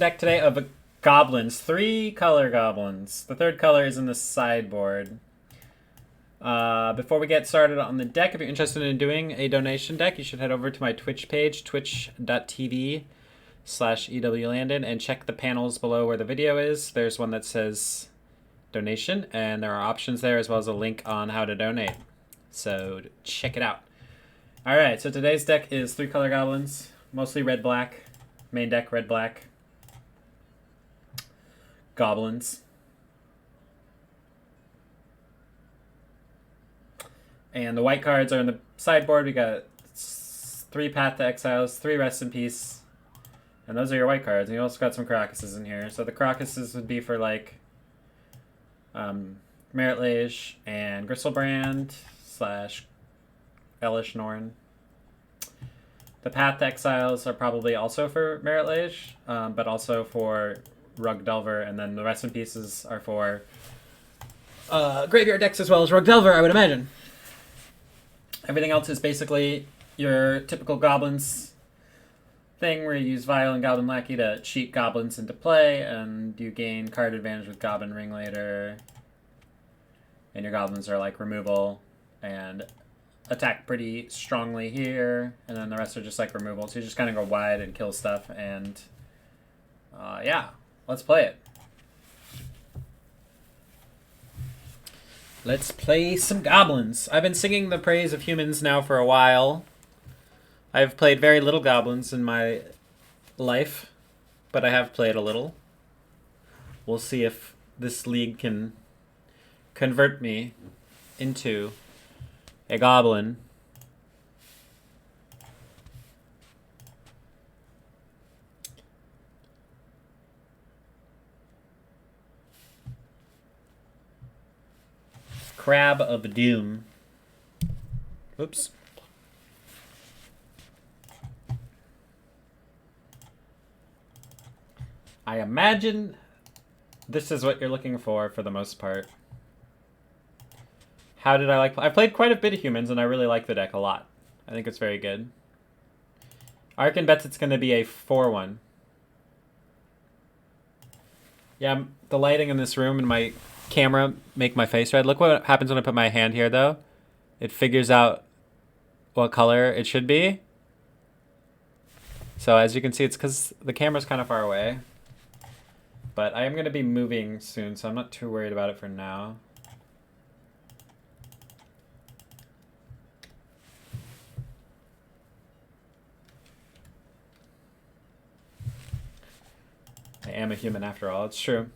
deck today of goblins. 3-color goblins. The third color is in the sideboard. Before we get started on the deck, if you're interested in doing a donation deck, you should head over to my Twitch page, twitch.tv/Ewlandon, and check the panels below where the video is. There's one that says donation, and there are options there as well as a link on how to donate. So check it out. Alright, so today's deck is 3-color goblins, mostly red-black. Main deck, red-black. Goblins. And the white cards are in the sideboard. We got 3 Path to Exiles, 3 Rest in Peace. And those are your white cards. And you also got some Crocuses in here. So the Crocuses would be for like LavishLavish and Gristlebrand / Elish Norn. The Path to Exiles are probably also for LavishLavish, but also for Rug Delver, and then the Rest in Pieces are for graveyard decks as well as Rug Delver, I would imagine. Everything else is basically your typical Goblins thing, where you use Vial and Goblin Lackey to cheat Goblins into play, and you gain card advantage with Goblin Ringleader, and your Goblins are like removal, and attack pretty strongly here, and then the rest are just like removal. So you just kind of go wide and kill stuff, and yeah, let's play it. Let's play some goblins. I've been singing the praise of humans now for a while. I've played very little goblins in my life, but I have played a little. We'll see if this league can convert me into a goblin. Crab of Doom. Oops. I imagine this is what you're looking for the most part. How did I like... I played quite a bit of humans, and I really like the deck a lot. I think it's very good. Arkin bets it's going to be a 4-1. Yeah, the lighting in this room and my camera make my face red. Look what happens when I put my hand here, though. It figures out what color it should be. So as you can see, it's because the camera's kind of far away. But I am going to be moving soon, so I'm not too worried about it for now. I am a human after all, it's true.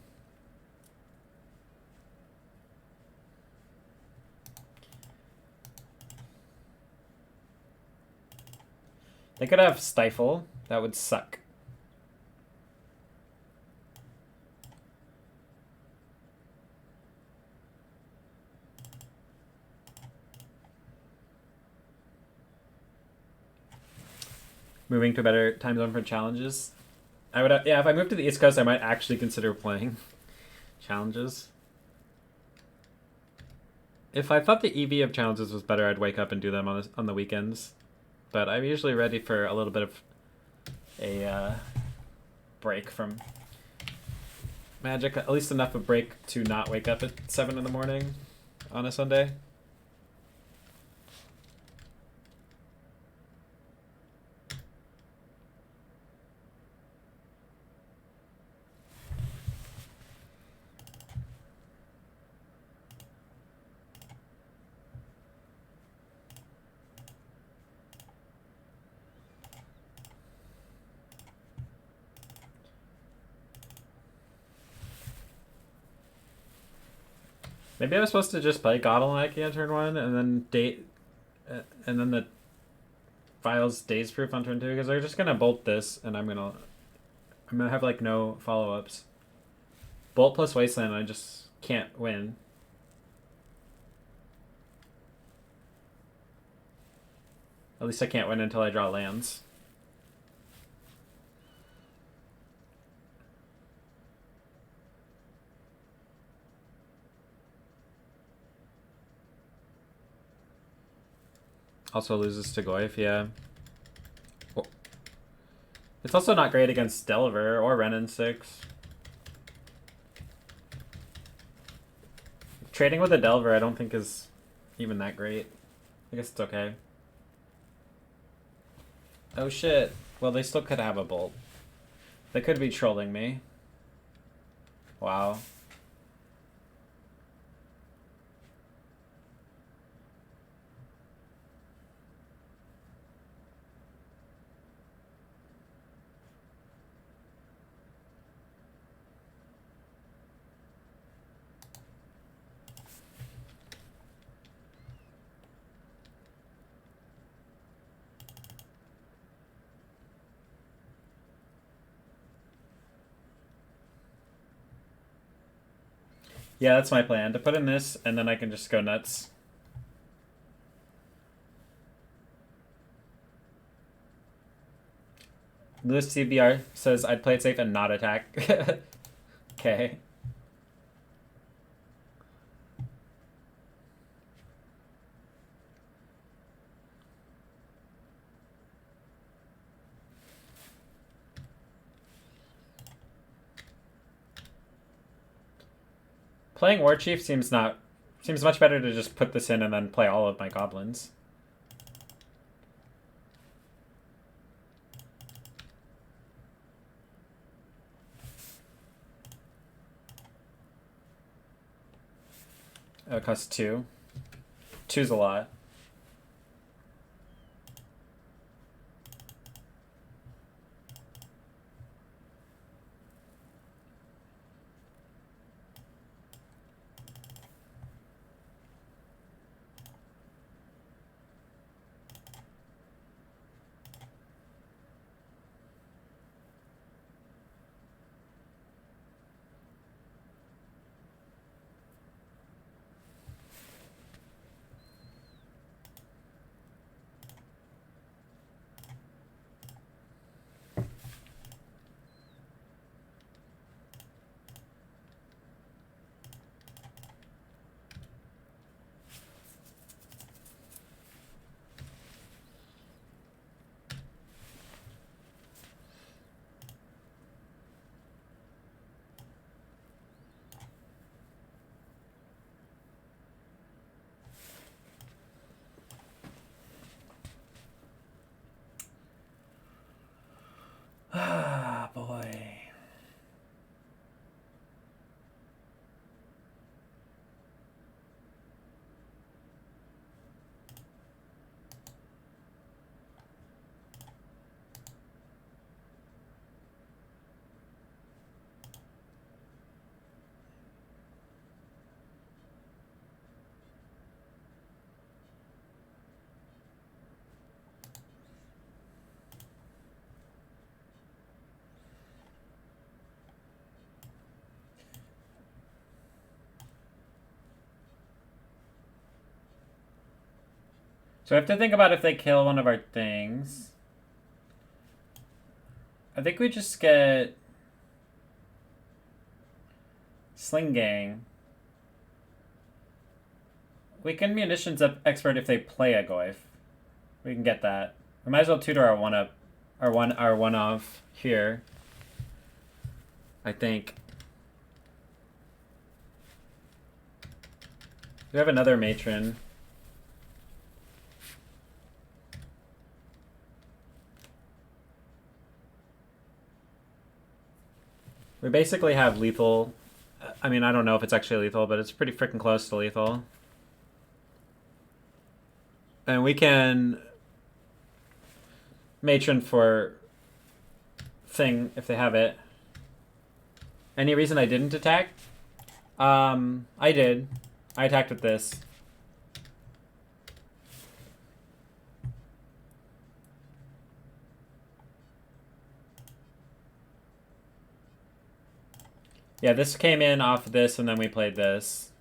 They could have Stifle. That would suck. Moving to a better time zone for challenges. I would, yeah, if I moved to the East Coast, I might actually consider playing challenges. If I thought the EV of challenges was better, I'd wake up and do them on the weekends. But I'm usually ready for a little bit of a break from Magic. At least enough of a break to not wake up at 7 in the morning on a Sunday. Maybe I was supposed to just play Goblin Lackey on turn 1 and then and then the Vial's Daze Proof on turn 2, because they're just gonna bolt this, and I'm gonna have like no follow-ups. Bolt plus Wasteland, I just can't win. At least I can't win until I draw lands. Also loses to Goyf, yeah. It's also not great against Delver or Renin 6. Trading with a Delver I don't think is even that great. I guess it's okay. Oh shit. Well, they still could have a Bolt. They could be trolling me. Wow. Yeah, that's my plan. To put in this, and then I can just go nuts. Lewis CBR says I'd play it safe and not attack. Okay. Playing War Chief seems much better to just put this in and then play all of my goblins. Oh, it costs 2. 2's a lot. Ah, boy. So I have to think about if they kill one of our things. I think we just get Sling Gang. We can Munitions up Expert if they play a Goyf. We can get that. We might as well tutor our one up, our one off here. I think. We have another Matron. We basically have lethal. I mean, I don't know if it's actually lethal, but it's pretty freaking close to lethal. And we can Matron for thing if they have it. Any reason I didn't attack? I did. I attacked with this. Yeah, this came in off of this, and then we played this.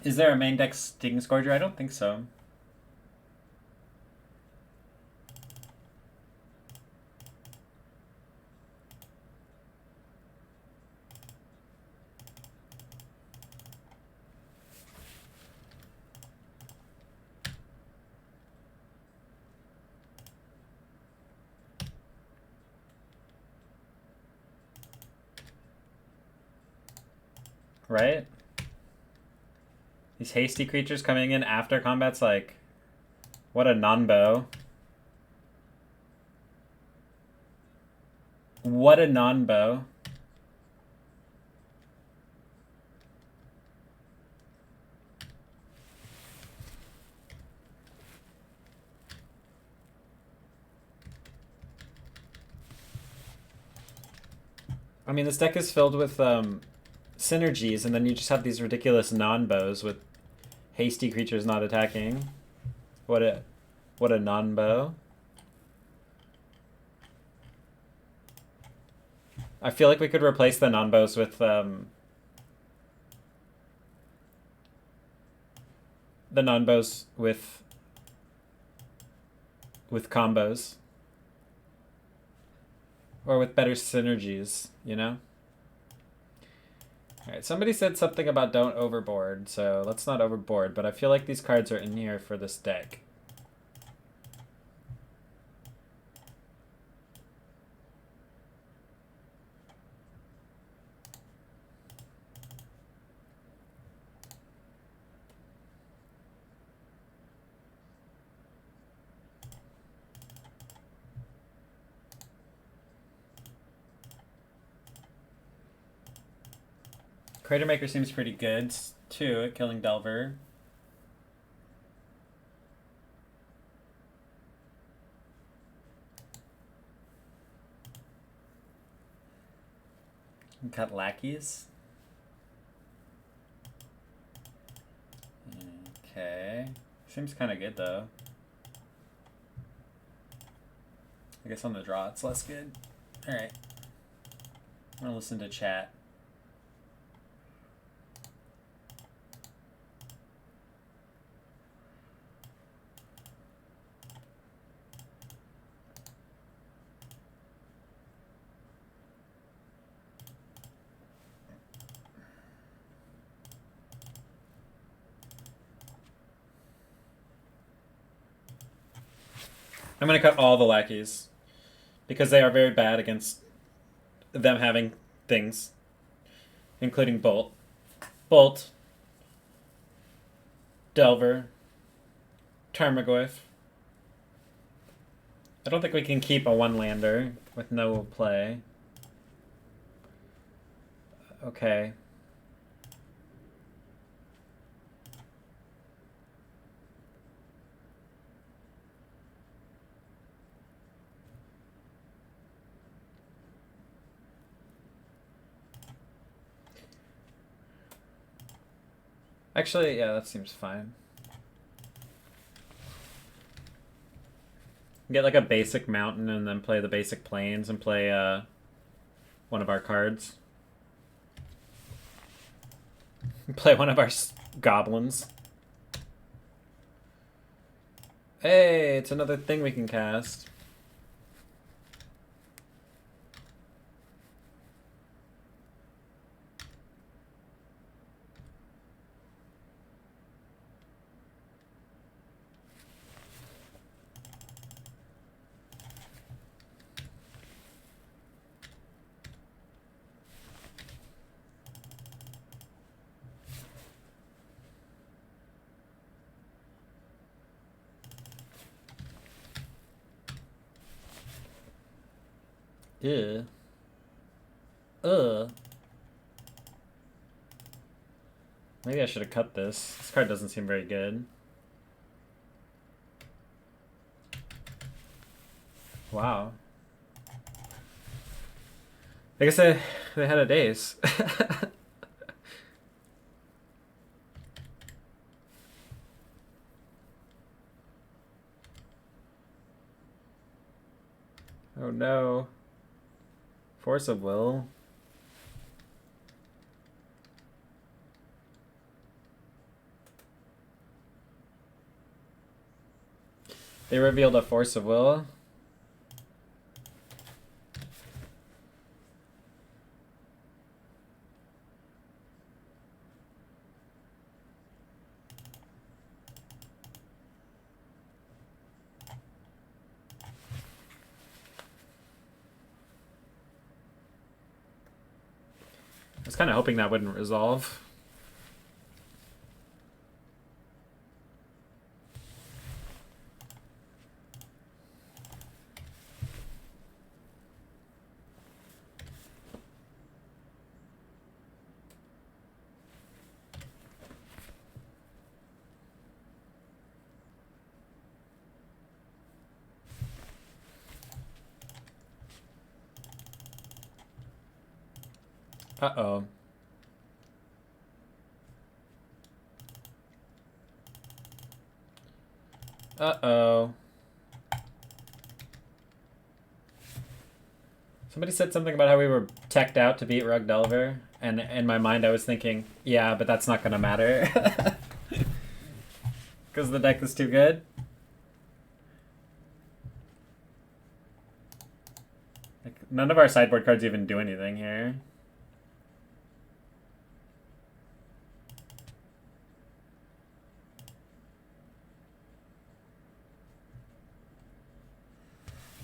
Is there a main deck Sting Scourger? I don't think so. Right? These hasty creatures coming in after combat's like, what a non-bow. What a non-bow. I mean, this deck is filled with synergies, and then you just have these ridiculous non-bows with hasty creatures not attacking. What a non-bow. I feel like we could replace the non-bows with the non-bows with combos. Or with better synergies, you know? Alright, somebody said something about don't overboard, so let's not overboard, but I feel like these cards are in here for this deck. Cratermaker seems pretty good, too, at killing Delver. Cut lackeys. Okay. Seems kind of good, though. I guess on the draw it's less good. Alright. I'm gonna listen to chat. I'm going to cut all the lackeys because they are very bad against them having things, including Bolt. Bolt, Delver, Tarmogoyf. I don't think we can keep a one-lander with no play. Okay. Actually, yeah, that seems fine. Get like a basic mountain and then play the basic plains and play one of our cards. Play one of our goblins. Hey, it's another thing we can cast. Yeah. Maybe I should have cut this. This card doesn't seem very good. Wow. I guess they had a daze. Oh no. Force of Will. They revealed a Force of Will. I was kind of hoping that wouldn't resolve. Uh-oh. Uh-oh. Somebody said something about how we were teched out to beat Rug Delver, and in my mind I was thinking, yeah, but that's not gonna matter. Because the deck is too good. Like, none of our sideboard cards even do anything here.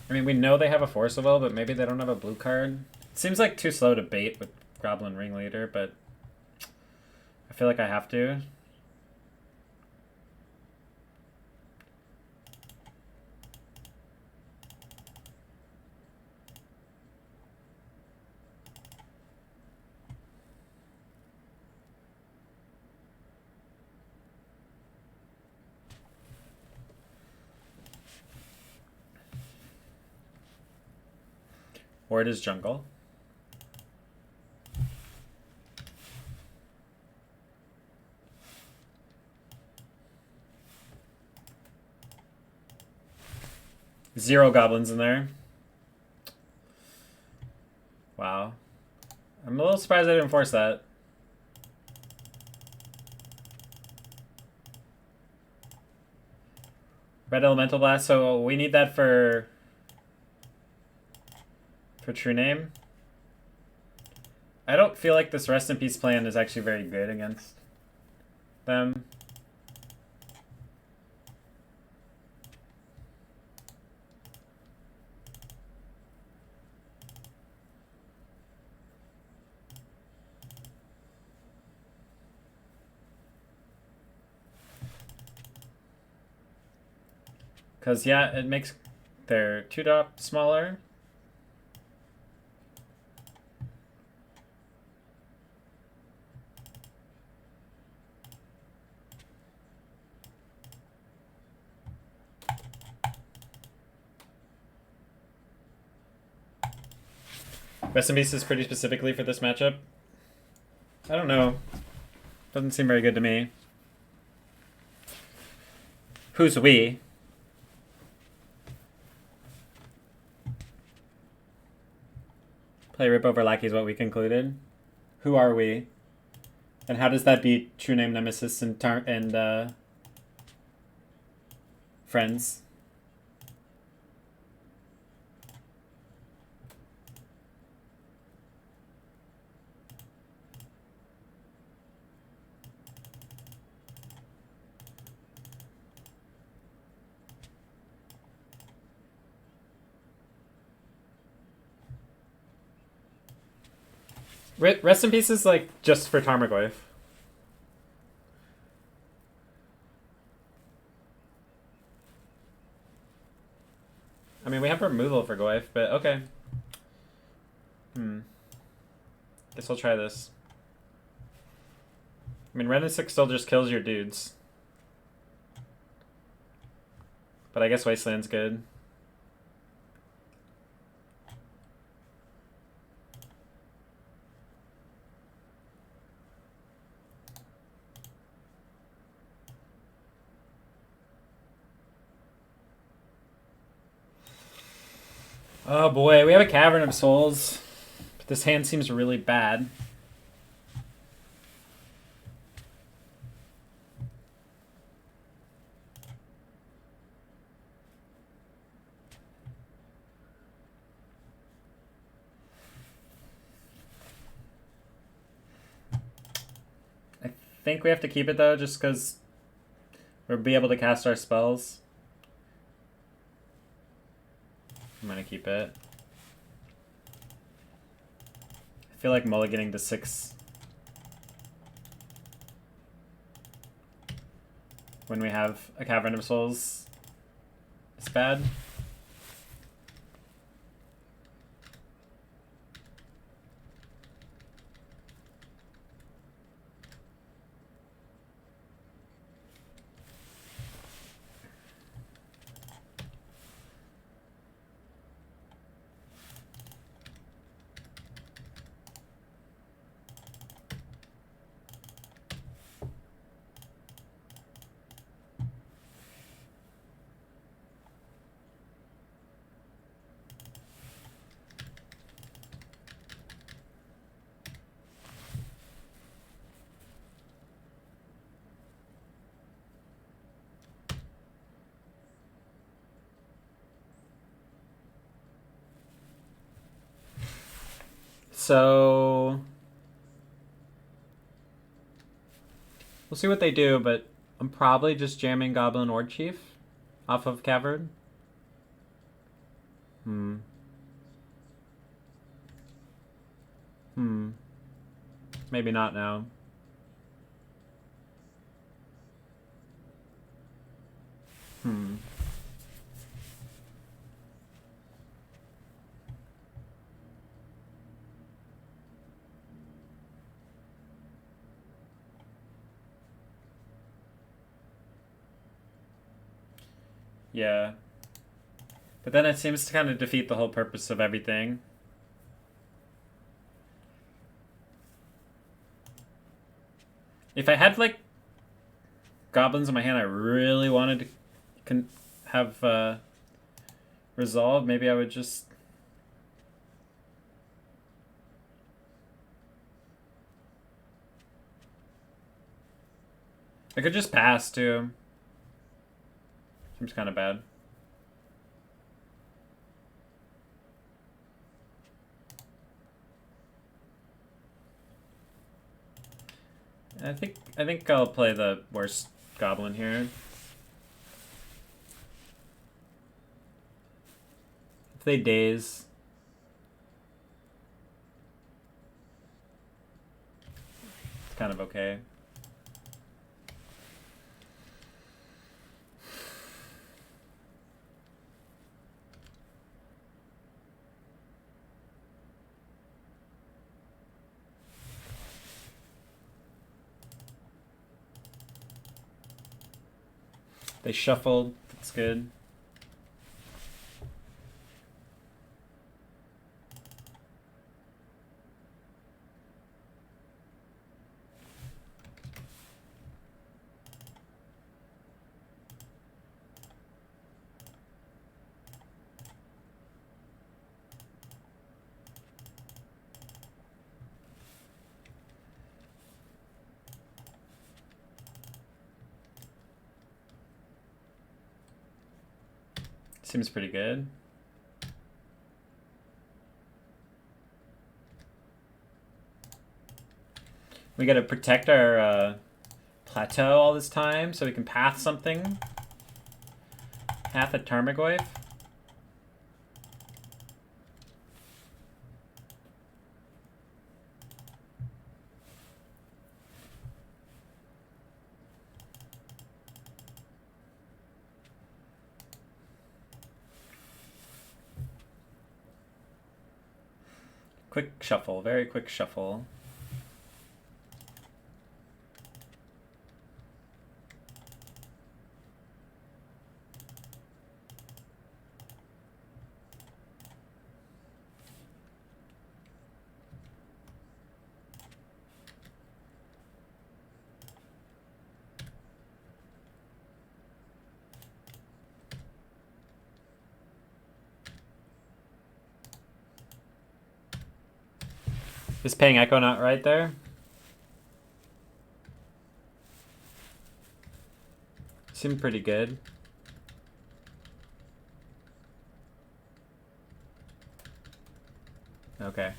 I mean, we know they have a Force of Will, but maybe they don't have a blue card. It seems like too slow to bait with Goblin Ringleader, but I feel like I have to. Or it is jungle. Zero goblins in there. Wow. I'm a little surprised I didn't force that. Red Elemental Blast, so we need that for True Name. I don't feel like this Rest in Peace plan is actually very good against them. Because, yeah, it makes their 2-drop smaller. Rest in Peace is pretty specifically for this matchup. I don't know. Doesn't seem very good to me. Who's we? Play Rip over Lackey is what we concluded. Who are we? And how does that beat True Name Nemesis and Friends? Rest in Peace is like just for Tarmogoyf. I mean, we have removal for Goyf, but okay. Guess I'll try this. I mean, Ren and 6 still just kills your dudes. But I guess Wasteland's good. Oh boy, we have a Cavern of Souls. But this hand seems really bad. think we have to keep it though, just because we'll be able to cast our spells. I'm gonna keep it. I feel like mulliganing to 6 when we have a Cavern of Souls is bad. So we'll see what they do, but I'm probably just jamming Goblin Ord Chief off of Cavern. Maybe not now. Yeah. But then it seems to kind of defeat the whole purpose of everything. If I had, like, goblins in my hand I really wanted to have resolve, maybe I would just... I could just pass, too. Seems kind of bad. I think I'll play the worst goblin here. If they daze, it's kind of okay. They shuffled. That's good. Seems pretty good. We gotta protect our plateau all this time so we can path something. Path a Tarmogoyf. Quick shuffle, very quick shuffle. Is paying Echo not right there? Seemed pretty good. Okay.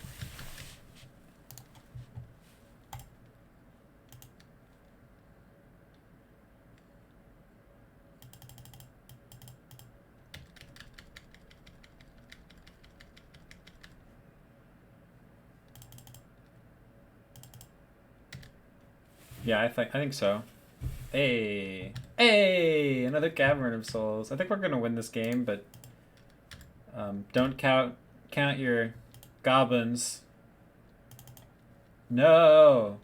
Yeah, I think so. Hey, hey, another Cavern of Souls. I think we're gonna win this game, but don't count your goblins. No,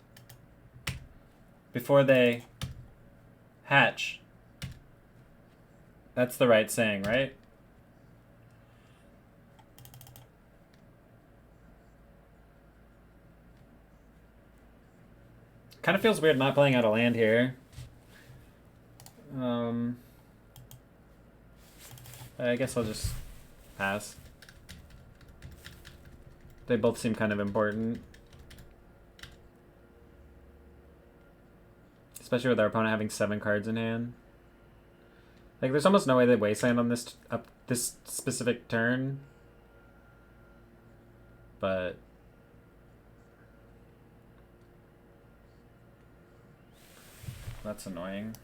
before they hatch. That's the right saying, right? Kind of feels weird not playing out a land here. I guess I'll just pass. They both seem kind of important. Especially with our opponent having 7 cards in hand. Like, there's almost no way they wasteland on this this specific turn. But that's annoying.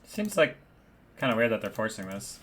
Seems like kind of weird that they're forcing this.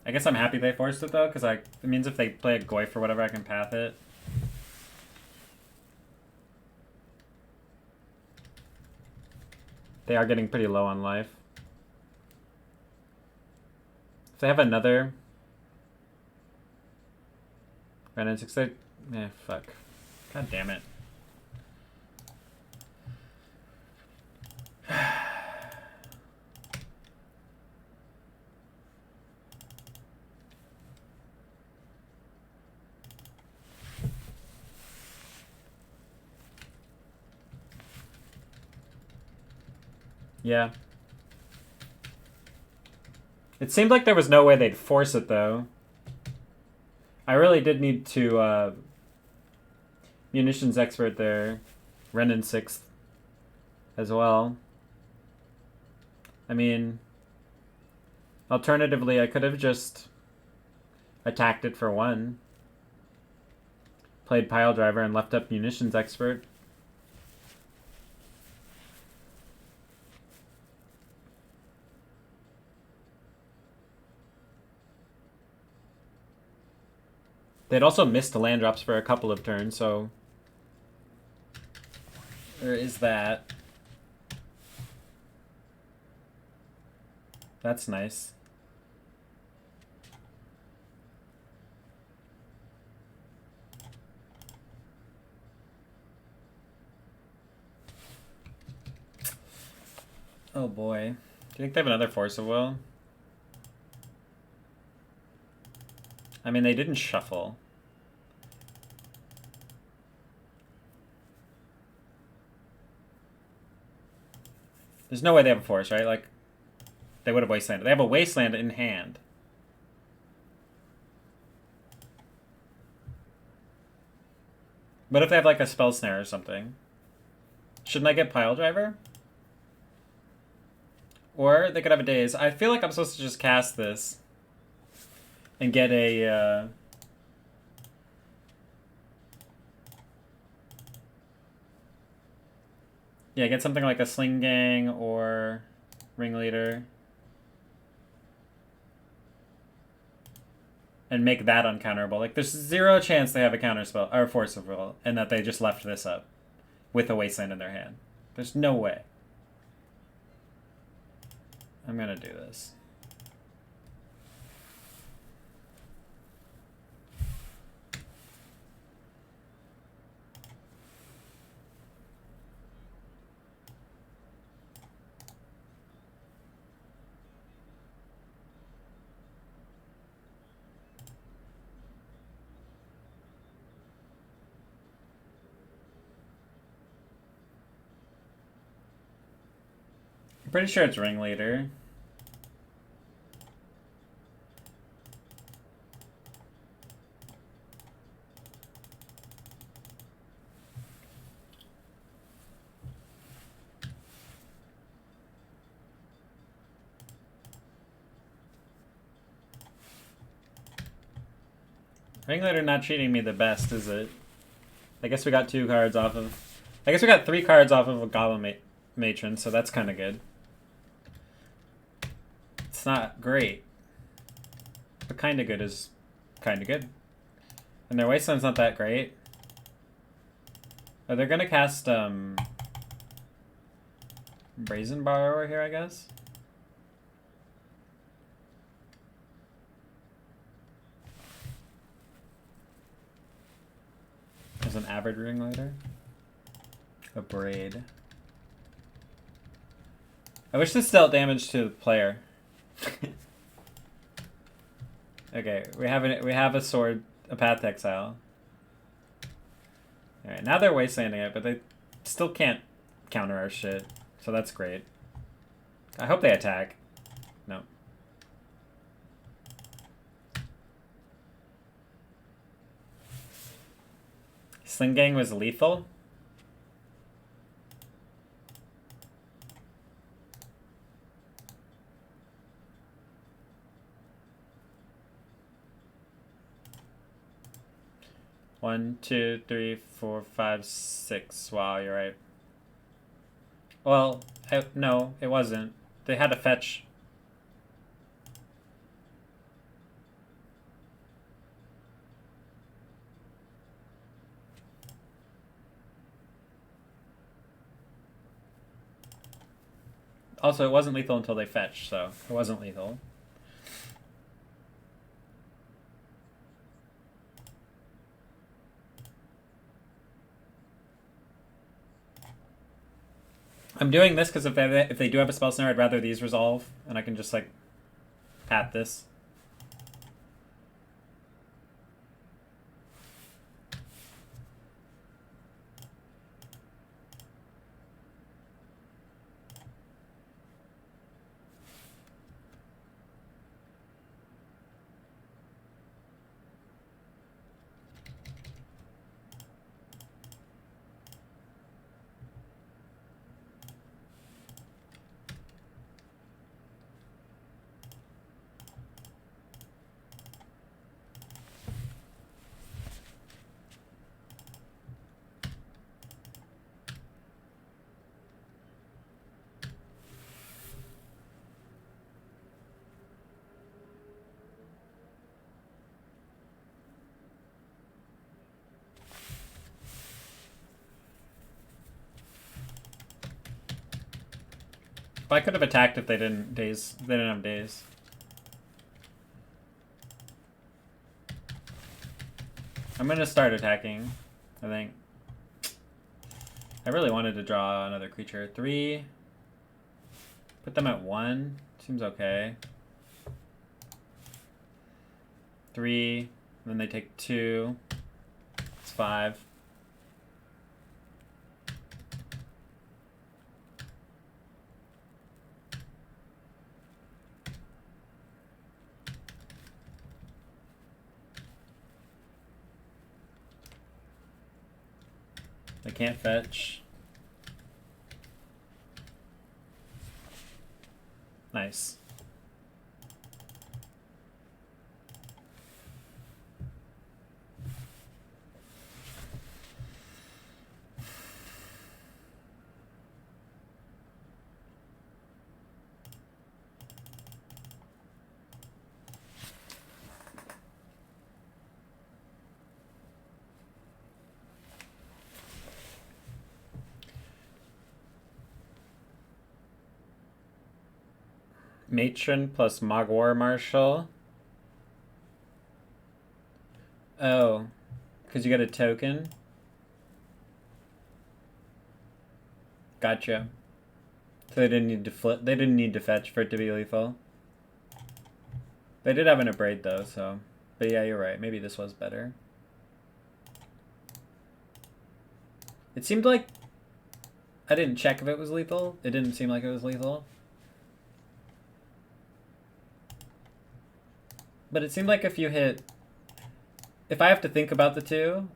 I guess I'm happy they forced it though, because it means if they play a Goyf or whatever, I can path it. They are getting pretty low on life. If they have another Ren 6, fuck. God damn it. Yeah. It seemed like there was no way they'd force it, though. I really did need to, Munitions Expert there. Renin 6th as well. I mean, alternatively, I could have just attacked it for 1. Played Pile Driver and left up Munitions Expert. They'd also missed land drops for a couple of turns, so there is that. That's nice. Oh boy. Do you think they have another Force of Will? I mean, they didn't shuffle. There's no way they have a Force, right? Like, they would have Wastelanded. They have a Wasteland in hand. What if they have, like, a Spell Snare or something? Shouldn't I get Pile Driver? Or they could have a Daze. I feel like I'm supposed to just cast this and get a, yeah, get something like a Sling Gang or Ringleader. And make that uncounterable. Like, there's 0 chance they have a counterspell, or Force of Will, and that they just left this up with a Wasteland in their hand. There's no way. I'm gonna do this. I'm pretty sure it's ringleader. Ringleader not treating me the best, is it? I guess we got 2 cards off of... I guess we got 3 cards off of a Goblin Matron, so that's kind of good. It's not great. But kind of good is kind of good. And their Wasteland's not that great. Oh, they're gonna cast, Brazen Borrower here, I guess? There's an average ringleader. A braid. I wish this dealt damage to the player. Okay, we have a sword, a Path Exile. Alright, now they're wastelanding it, but they still can't counter our shit. So that's great. I hope they attack. No. Sling Gang was lethal? One, two, three, 4, 5, 6. Wow, you're right. Well, no, it wasn't. They had a fetch. Also, it wasn't lethal until they fetched, so it wasn't lethal. I'm doing this because if they do have a spell snare, I'd rather these resolve, and I can just, like, pat this. Well, I could have attacked if they didn't have daze. I'm gonna start attacking, I think. I really wanted to draw another creature. 3. Put them at 1. Seems okay. 3. Then they take 2. It's 5. They can't fetch. Nice. Matron plus Mogwar Marshal. Oh, because you get a token. Gotcha. So they didn't need to flip. They didn't need to fetch for it to be lethal. They did have an abrade though, so. But yeah, you're right. Maybe this was better. It seemed like I didn't check if it was lethal. It didn't seem like it was lethal. But it seemed like if you hit... If I have to think about the two,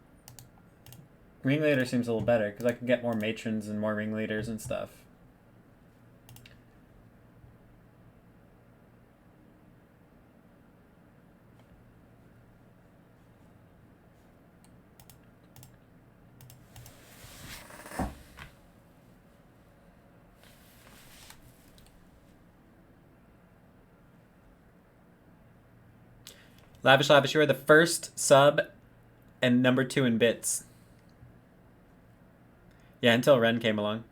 Ringleader seems a little better, because I can get more Matrons and more Ringleaders and stuff. LavishLavish, you are the first sub and number 2 in bits. Yeah, until Ren came along.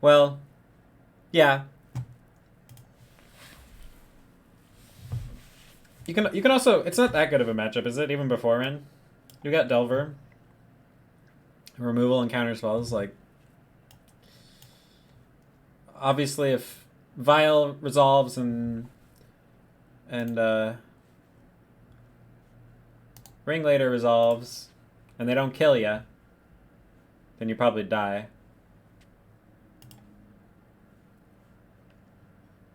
Well, yeah. You can also, it's not that good of a matchup, is it? Even before Ren, you got Delver, removal and counter spells. Like, obviously, if Vile resolves and Ringleader resolves, and they don't kill you, then you probably die.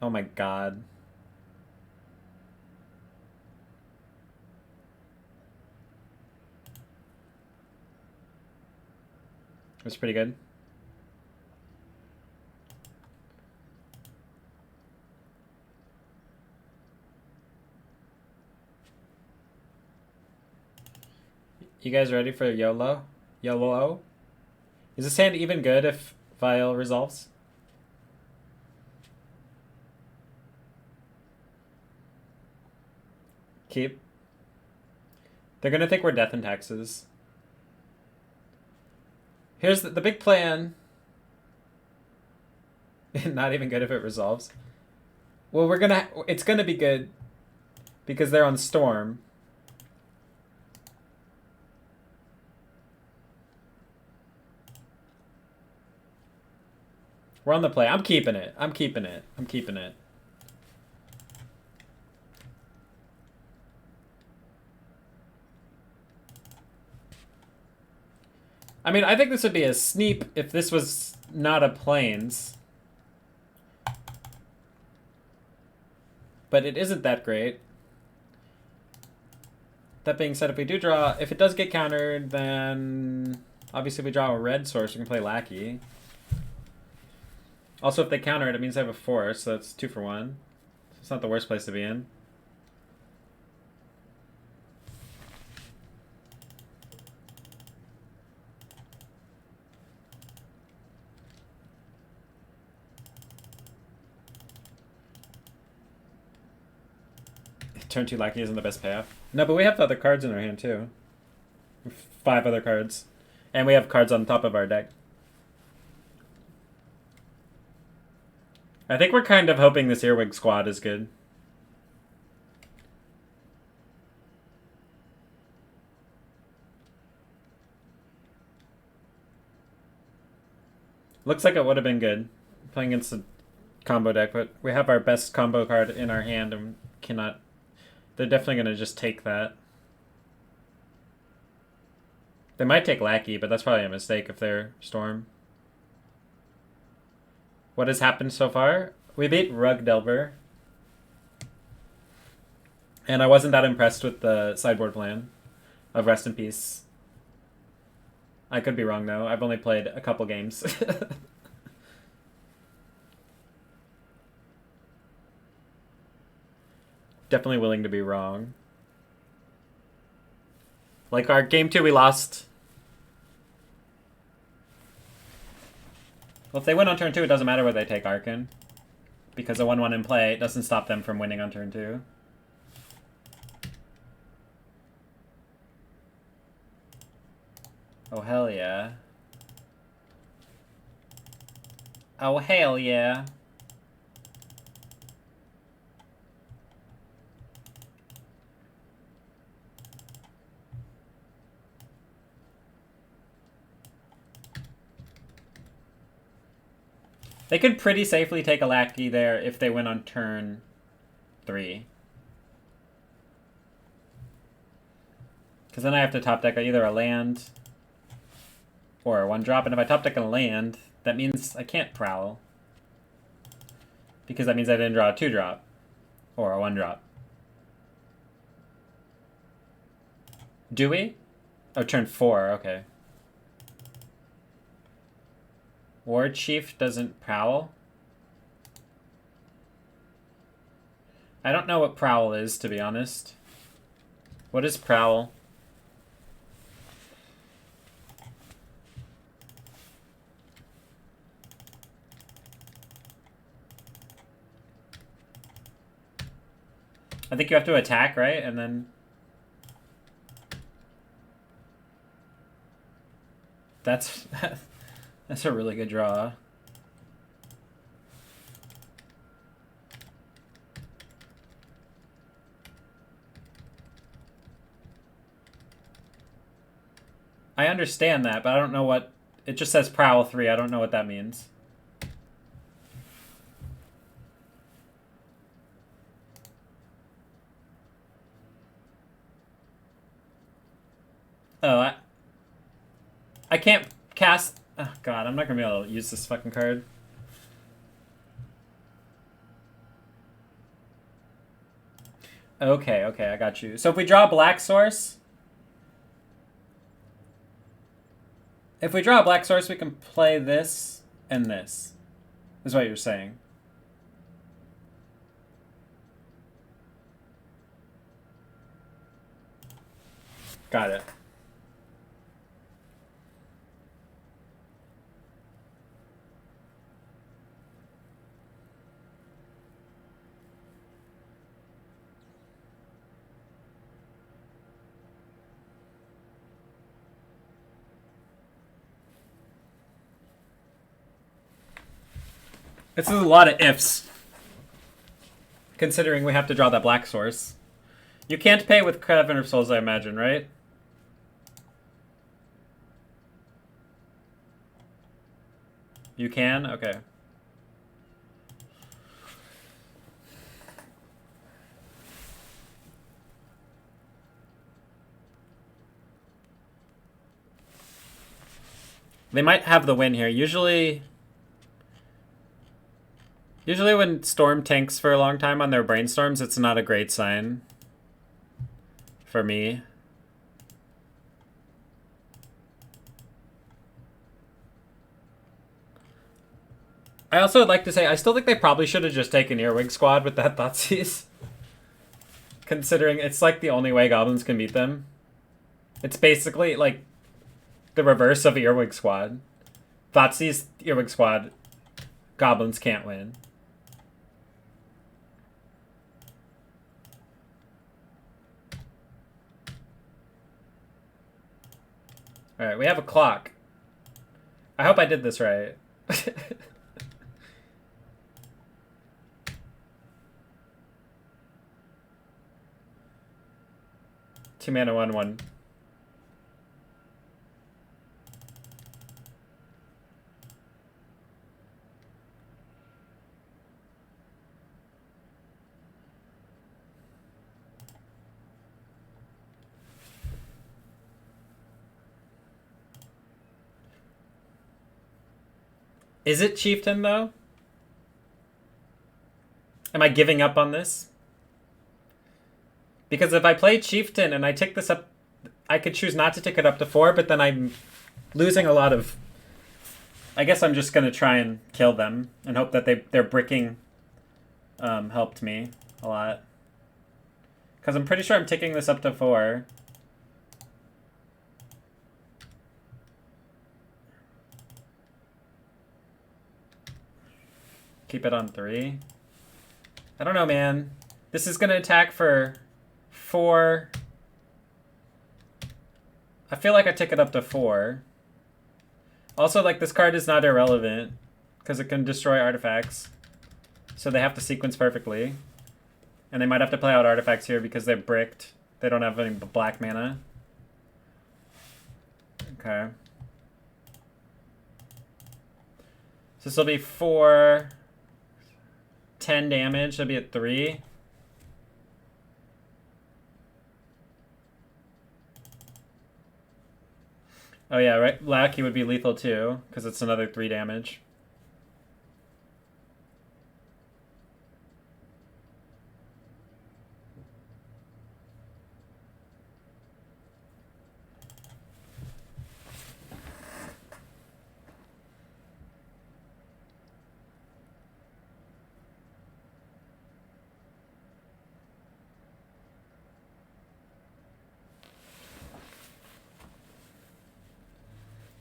Oh my god. It was pretty good. You guys ready for YOLO? YOLO? Is this hand even good if Vile resolves? Keep. They're gonna think we're death and taxes. Here's the big plan. Not even good if it resolves. Well, it's gonna be good because they're on Storm. We're on the play. I'm keeping it. I'm keeping it. I'm keeping it. I mean, I think this would be a sneep if this was not a Plains. But it isn't that great. That being said, if we do draw... If it does get countered, then... Obviously, if we draw a red source, we can play Lackey. Also, if they counter it, it means I have a force, so that's 2 for 1. So it's not the worst place to be in. Turn 2 Lackey isn't the best payoff. No, but we have other cards in our hand, too. 5 other cards. And we have cards on top of our deck. I think we're kind of hoping this Earwig squad is good. Looks like it would have been good playing against a combo deck, but we have our best combo card in our hand and cannot... They're definitely going to just take that. They might take Lackey, but that's probably a mistake if they're Storm. What has happened so far? We beat Rug Delver. And I wasn't that impressed with the sideboard plan of Rest in Peace. I could be wrong, though. I've only played a couple games. Definitely willing to be wrong. Like, our game 2 we lost. Well, if they win on turn 2, it doesn't matter whether they take Arcan. Because a 1-1 in play doesn't stop them from winning on turn 2. Oh, hell yeah. Oh, hell yeah. They could pretty safely take a lackey there if they went on turn 3. Because then I have to top deck either a land or a 1-drop. And if I top deck a land, that means I can't prowl. Because that means I didn't draw a 2-drop or a 1-drop. Do we? Oh, turn 4, okay. War Chief doesn't prowl? I don't know what prowl is, to be honest. What is prowl? I think you have to attack, right? And then... That's a really good draw. I understand that, but I don't know what... It just says Prowl 3. I don't know what that means. Oh, I can't cast... Oh, God, I'm not going to be able to use this fucking card. Okay, okay, I got you. So if we draw a black source... If we draw a black source, we can play this and this. Is what you're saying. Got it. This is a lot of ifs, considering we have to draw that black source. You can't pay with Cavern of Souls, I imagine, right? You can? Okay. They might have the win here. Usually when Storm tanks for a long time on their brainstorms, it's not a great sign. For me. I also would like to say, I still think they probably should have just taken Earwig Squad with that Thoughtseize. Considering it's like the only way Goblins can beat them. It's basically like the reverse of Earwig Squad. Thoughtseize, Earwig Squad, Goblins can't win. Alright, we have a clock. I hope I did this right. 2 mana, 1/1. Is it Chieftain, though? Am I giving up on this? Because if I play Chieftain and I tick this up, I could choose not to tick it up to 4, but then I'm losing a lot of... I guess I'm just going to try and kill them and hope that their bricking helped me a lot. Because I'm pretty sure I'm ticking this up to 4. Keep it on 3. I don't know, man. This is going to attack for 4. I feel like I tick it up to 4. Also, like, this card is not irrelevant because it can destroy artifacts. So they have to sequence perfectly. And they might have to play out artifacts here because they're bricked. They don't have any black mana. Okay. So this will be 4, 10 damage. That'll be at 3. Oh yeah, right. Lackey would be lethal too, because it's another 3 damage.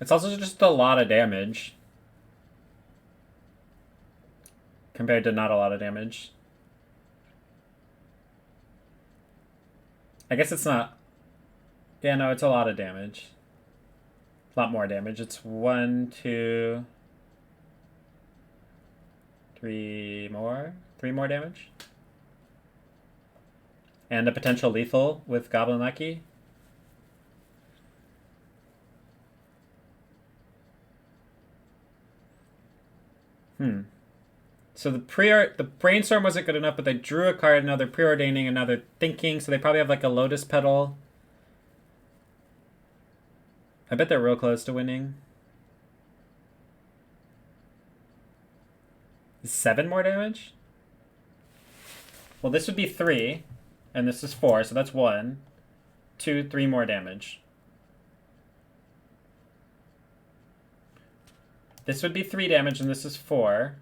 It's also just a lot of damage. Compared to not a lot of damage. I guess it's not... Yeah, no, it's a lot of damage. A lot more damage. It's 1, 2... 3 more? 3 more damage? And a potential lethal with Goblin Lackey. So the brainstorm wasn't good enough, but they drew a card. Now they're preordaining, and now they're thinking. So they probably have like a lotus petal. I bet they're real close to winning. 7 more damage? Well, this would be 3, and this is 4, so that's 1, 2, 3 more damage. This would be 3 damage, and this is 4.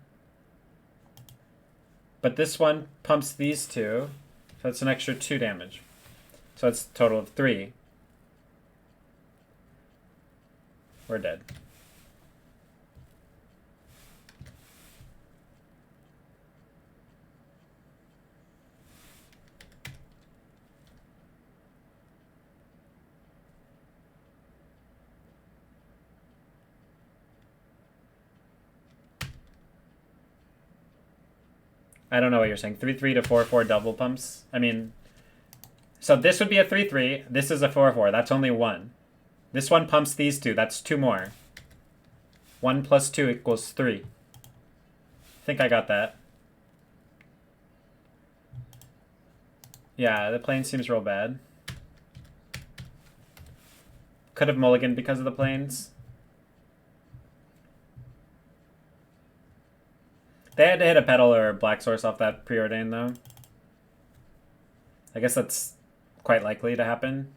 But this one pumps these 2, so it's an extra 2 damage. So it's a total of 3. We're dead. I don't know what you're saying. 3-3 to 4-4 double pumps. I mean, so this would be a 3-3. This is a 4-4. That's only 1. This one pumps these 2. That's 2 more. 1 plus 2 equals 3. I think I got that. Yeah, the plane seems real bad. Could have mulliganed because of the planes. They had to hit a petal or a black source off that preordain, though. I guess that's quite likely to happen.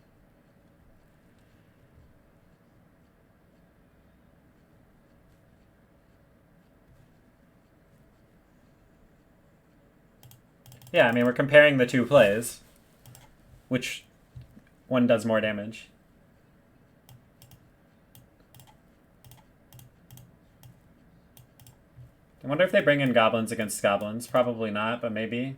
Yeah, I mean, we're comparing the 2 plays. Which one does more damage? I wonder if they bring in goblins against goblins. Probably not, but maybe.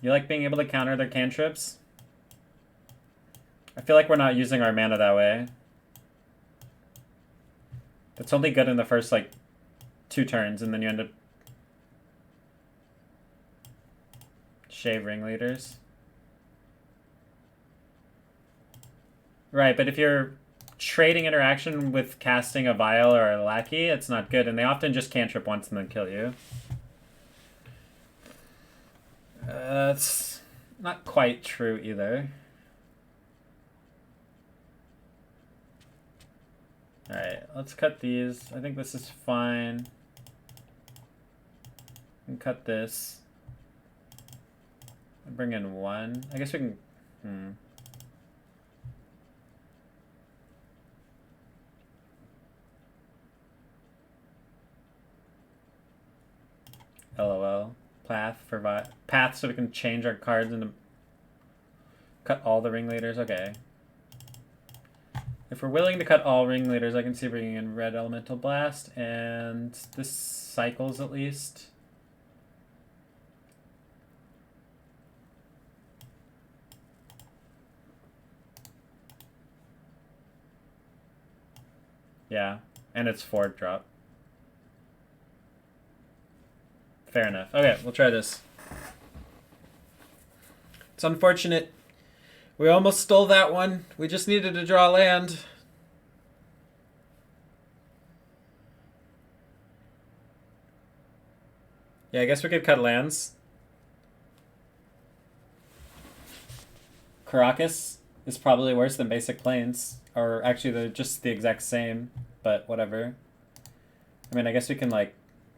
You like being able to counter their cantrips? I feel like we're not using our mana that way. That's only good in the first, like, 2 turns, and then you end up... Shave ringleaders. Right, but if you're trading interaction with casting a Vial or a Lackey, it's not good, and they often just cantrip once and then kill you. That's not quite true either. Alright, let's cut these. I think this is fine. And cut this. Bring in 1. I guess we can... LOL. Path for path so we can change our cards into... Cut all the ringleaders? Okay. If we're willing to cut all ringleaders, I can see bringing in Red Elemental Blast, and this cycles at least. Yeah, and it's 4 drop. Fair enough. Okay, we'll try this. It's unfortunate. We almost stole that one. We just needed to draw land. Yeah, I guess we could cut lands. Caracas is probably worse than basic plains. Or actually, they're just the exact same, but whatever. I mean, I guess we can, like,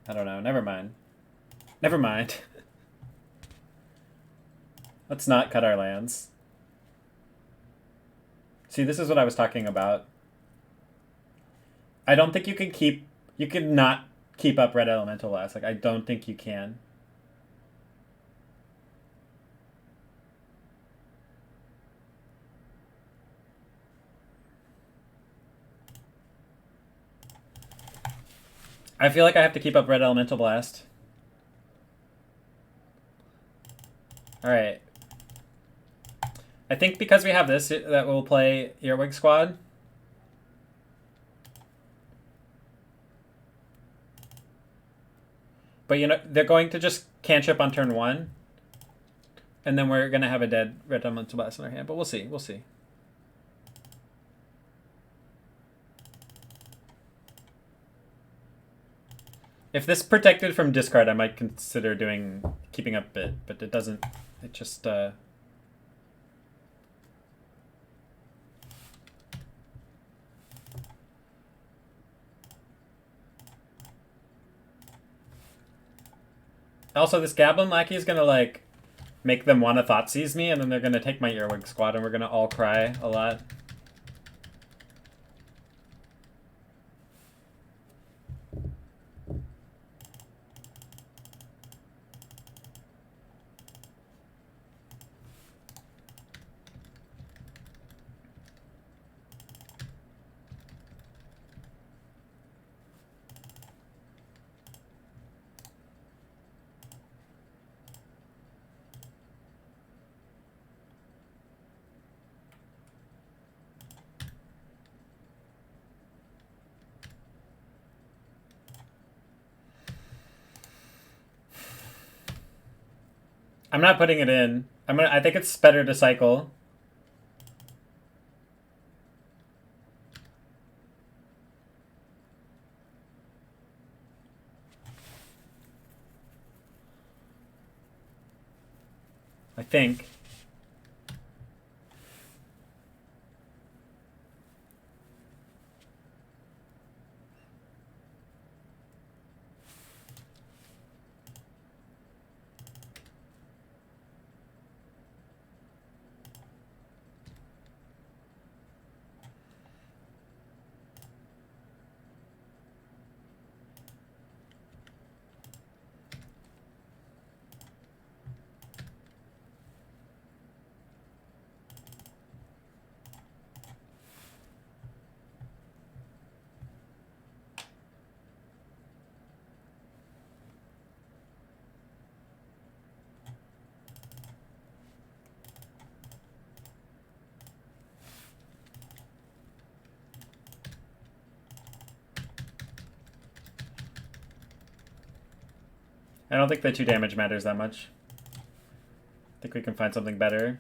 I don't know. Never mind. Never mind. Let's not cut our lands. See, this is what I was talking about. I don't think you can keep... You can not keep up Red Elemental last. Like, I don't think you can. I feel like I have to keep up Red Elemental Blast. Alright. I think because we have this, that we'll play Earwig Squad. But, you know, they're going to just cantrip on turn 1. And then we're going to have a dead Red Elemental Blast in our hand. But we'll see. We'll see. If this protected from discard, I might consider keeping up it, but it doesn't. It just Also, this Goblin Lackey is gonna like make them want to Thoughtseize me, and then they're gonna take my Earwig Squad, and we're gonna all cry a lot. I'm not putting it in. I think it's better to cycle. I think. I don't think the 2 damage matters that much. I think we can find something better.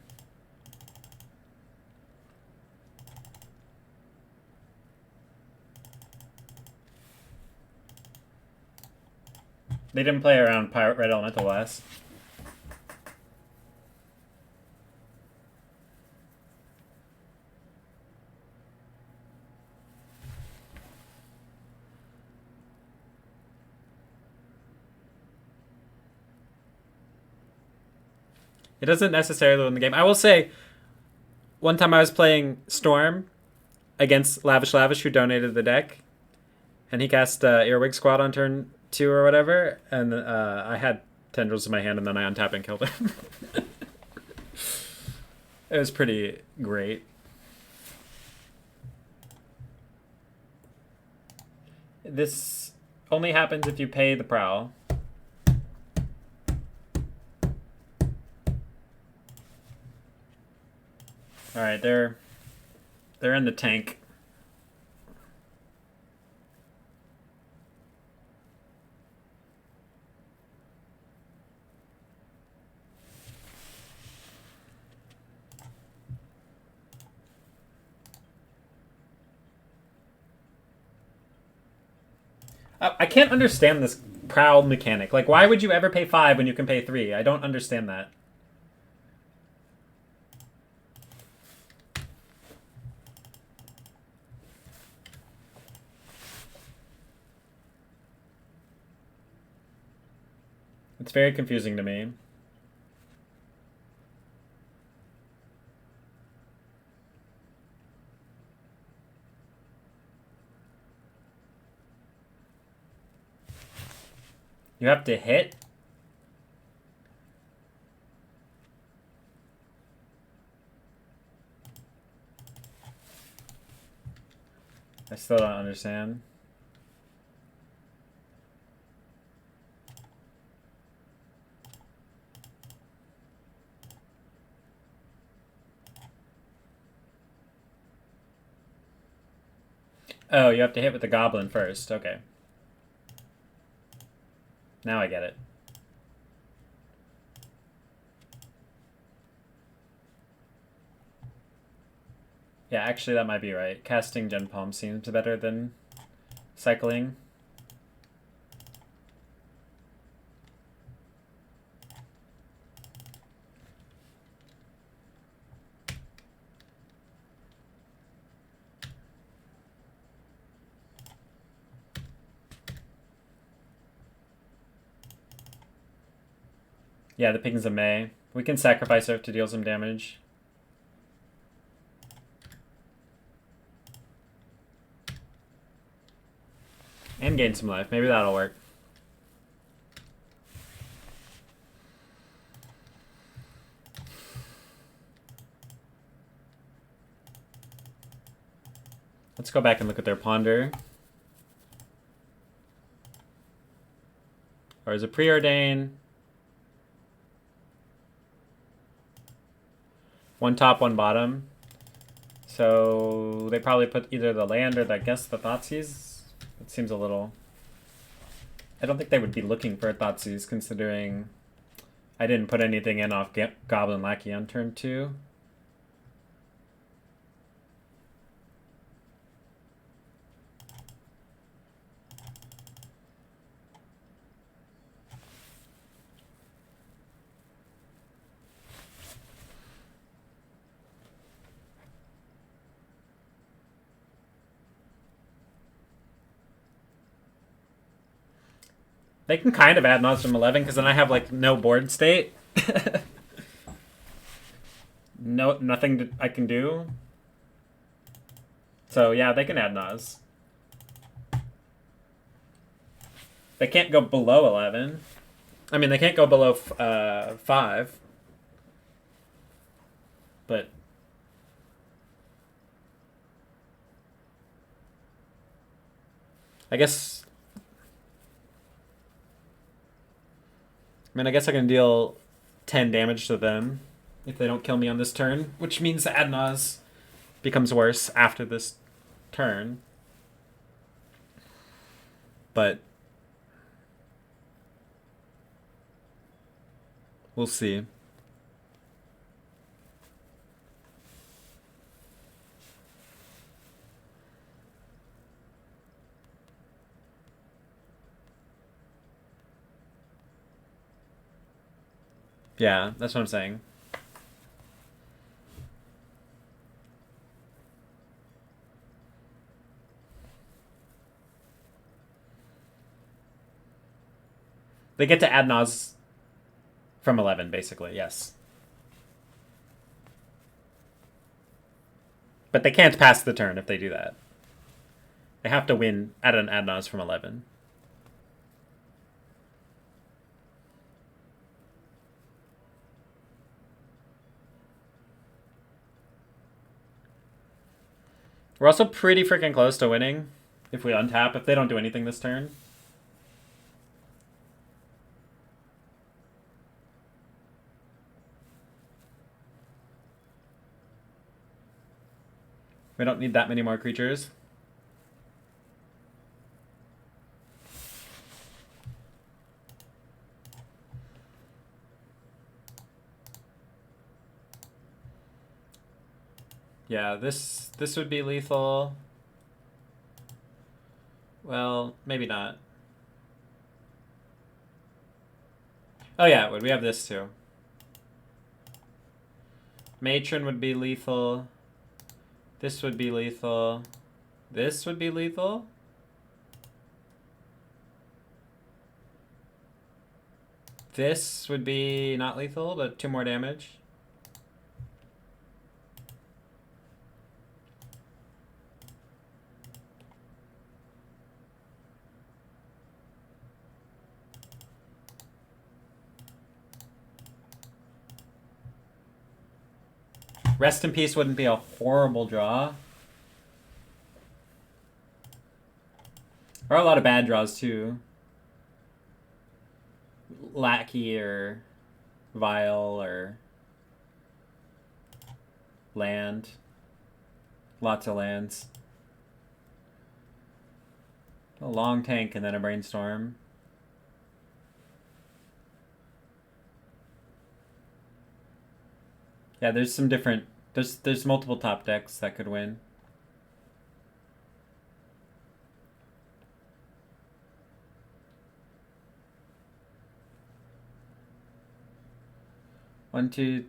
They didn't play around Pirate Red Elemental last. It doesn't necessarily win the game. I will say, one time I was playing Storm against LavishLavish, who donated the deck, and he cast Earwig Squad on turn 2 or whatever, and I had Tendrils in my hand, and then I untapped and killed him. It was pretty great. This only happens if you pay the Prowl. All right, they're in the tank. I can't understand this prowl mechanic. Like, why would you ever pay 5 when you can pay 3? I don't understand that. It's very confusing to me. You have to hit? I still don't understand. Oh, you have to hit with the goblin first. Okay. Now I get it. Yeah, actually that might be right. Casting Gen Palm seems better than cycling. Yeah, the Pig's a May. We can sacrifice her to deal some damage. And gain some life. Maybe that'll work. Let's go back and look at their Ponder. Or is it Preordain? One top, one bottom. So they probably put either the land or, I guess, the Thoughtseize. It seems a little... I don't think they would be looking for a Thoughtseize, considering I didn't put anything in off Goblin Lackey on turn 2. They can kind of add mods from 11, because then I have, like, no board state. Nothing I can do. So, yeah, they can add Nas. They can't go below 11. I mean, they can't go below 5. But... I guess... I mean, I guess I can deal 10 damage to them if they don't kill me on this turn, which means the Adnaz becomes worse after this turn. But we'll see. Yeah, that's what I'm saying. They get to add Nas from 11, basically, yes. But they can't pass the turn if they do that. They have to win at an add Nas from 11. We're also pretty freaking close to winning if we untap, if they don't do anything this turn. We don't need that many more creatures. Yeah, this would be lethal. Well, maybe not. Oh yeah, would we have this too? Matron would be lethal. This would be lethal. This would be lethal. This would be not lethal, but 2 more damage. Rest in Peace wouldn't be a horrible draw. There are a lot of bad draws too. Lackey or Vial or land. Lots of lands. A long tank and then a brainstorm. Yeah, there's some different... There's multiple top decks that could win. One, two,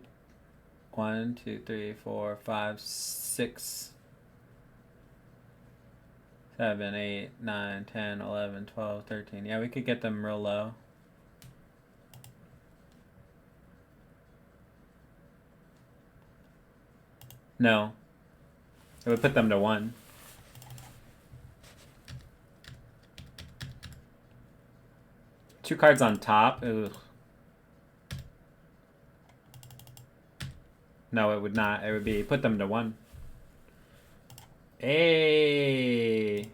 3, 4, 5, 6, 7, 8, 9, 10, 11, 12, 13. Yeah, we could get them real low. No. It would put them to 1. Two cards on top. Ugh. No, it would not. It would be put them to 1. Hey.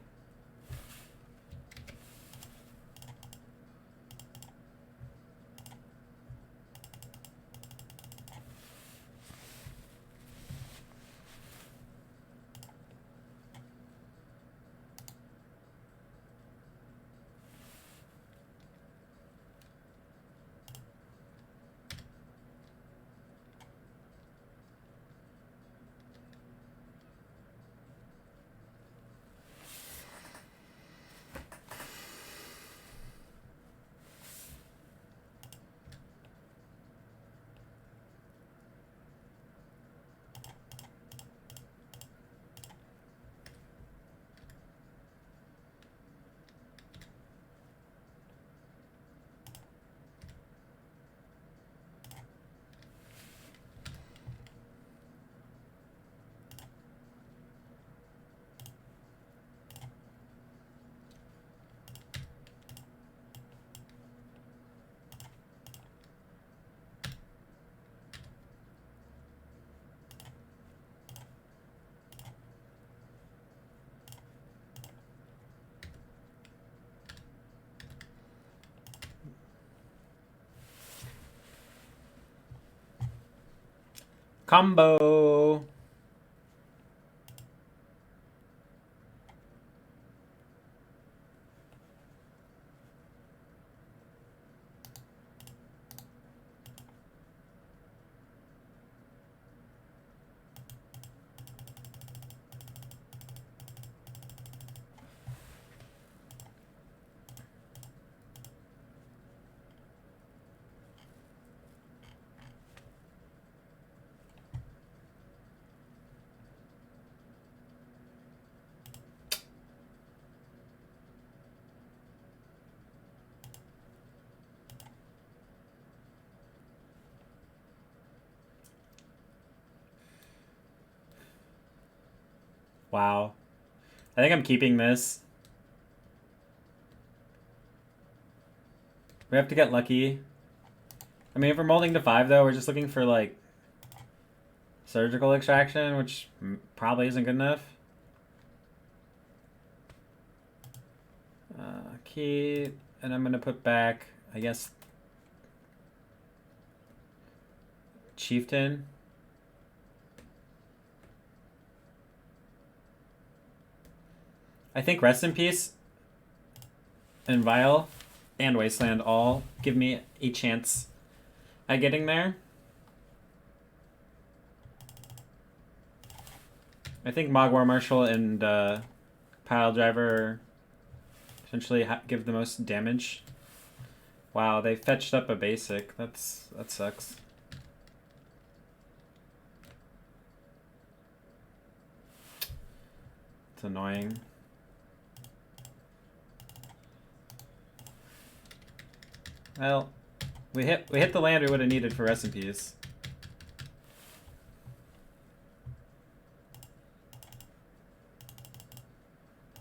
Combo. Wow. I think I'm keeping this. We have to get lucky. I mean, if we're molding to 5, though, we're just looking for, like, surgical extraction, which probably isn't good enough. Keep, and I'm going to put back, I guess, Chieftain. I think Rest in Peace and Vial and Wasteland all give me a chance at getting there. I think Mogwar Marshal and Pile Driver essentially give the most damage Wow, they fetched up a basic. That sucks. It's annoying. Well, we hit the land we would have needed for recipes.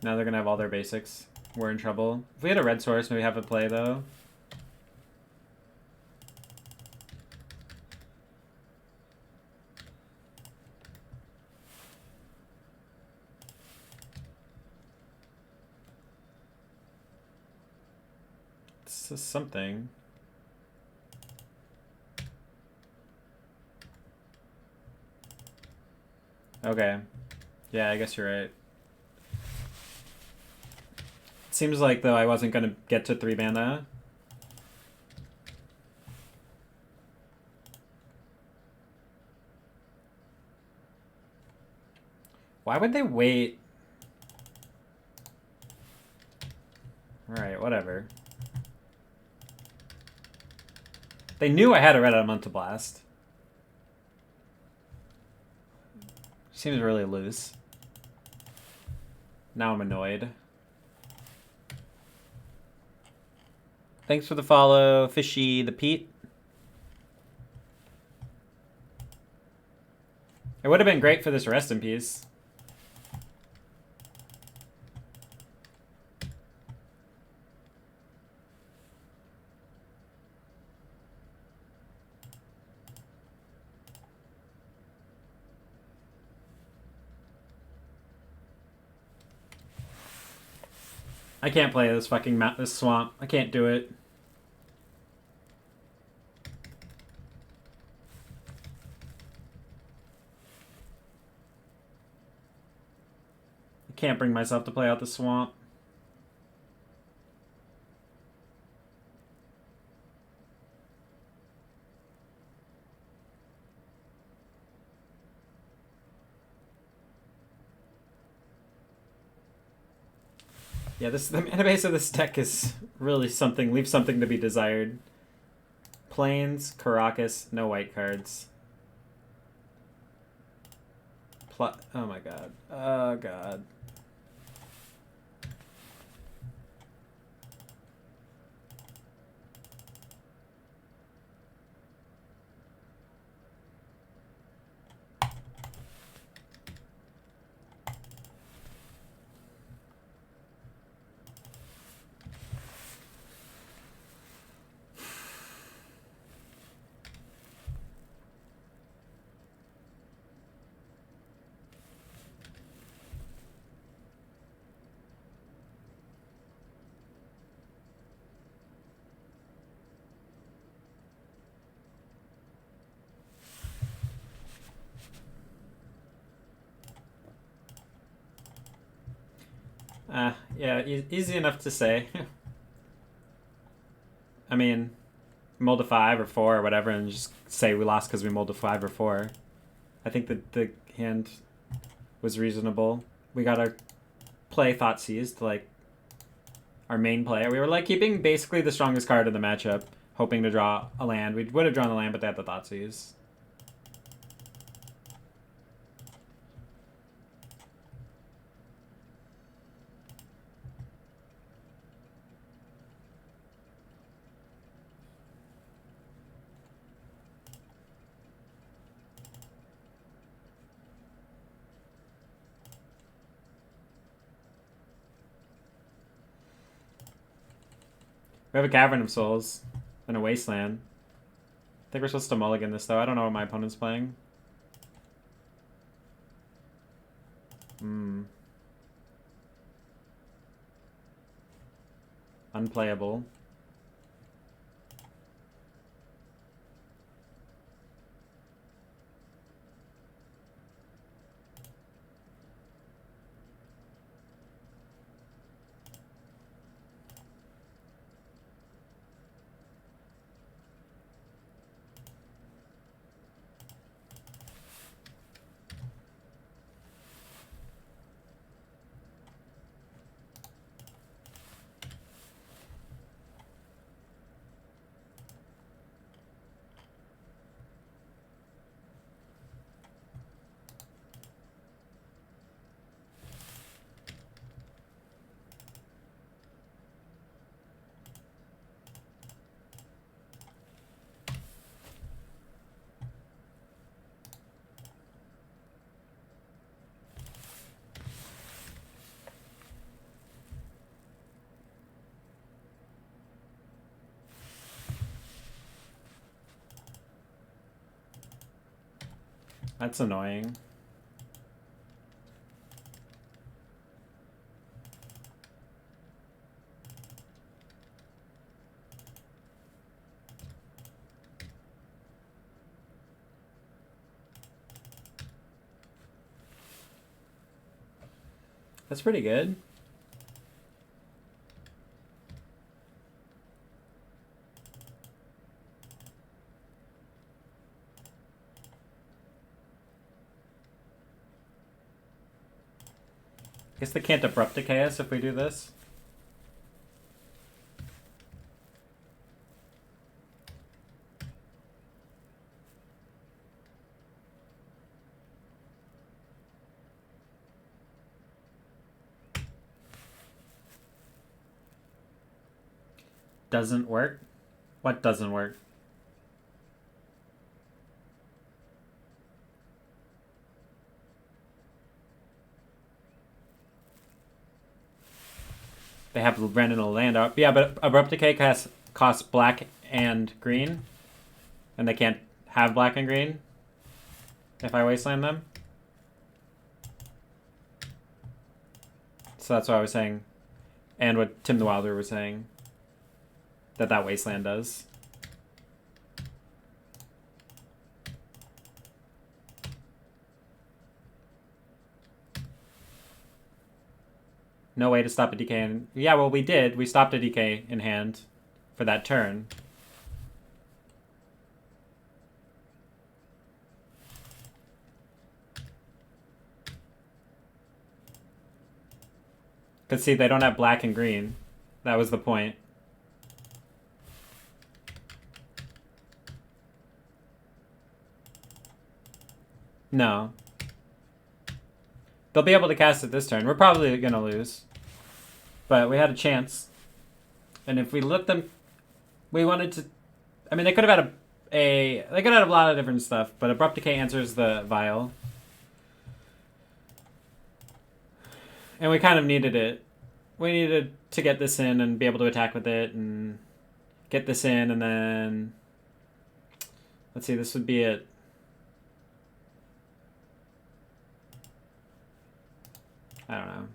Now they're gonna have all their basics. We're in trouble. If we had a red source, maybe have a play though. This is something. Okay. Yeah, I guess you're right. Seems like, though, I wasn't going to get to 3 mana. Why would they wait? Alright, whatever. They knew I had a red elemental blast. Seems really loose. Now I'm annoyed. Thanks for the follow, Fishy the Pete. It would have been great for this rest in peace. I can't play this fucking this swamp. I can't do it. I can't bring myself to play out the swamp. Yeah, the mana base of this deck is really something. Leaves something to be desired. Plains, Caracas, no white cards. Oh my god. Oh god. Yeah, easy enough to say. I mean, mulled a 5 or 4 or whatever, and just say we lost because we mulled a 5 or 4. I think the hand was reasonable. We got our play Thoughtseize to, like, our main play. We were, like, keeping basically the strongest card in the matchup, hoping to draw a land. We would have drawn the land, but they had the Thoughtseize. We have a Cavern of Souls and a Wasteland. I think we're supposed to mulligan this, though. I don't know what my opponent's playing. Unplayable. That's annoying. That's pretty good. Guess they can't abrupt decay us if we do this. Doesn't work? What doesn't work? They have Ren and a land up. Yeah, but abrupt decay costs black and green. And they can't have black and green if I wasteland them. So that's what I was saying. And what Tim the Wilder was saying. That wasteland does. No way to stop a DK in... Yeah, well, we did. We stopped a DK in hand for that turn. Because, see, they don't have black and green. That was the point. No. They'll be able to cast it this turn. We're probably going to lose. But we had a chance. And if we let them... We wanted to... I mean, they could have had they could have had a lot of different stuff, but Abrupt Decay answers the Vial. And we kind of needed it. We needed to get this in and be able to attack with it and get this in, and then... Let's see, this would be it. I don't know.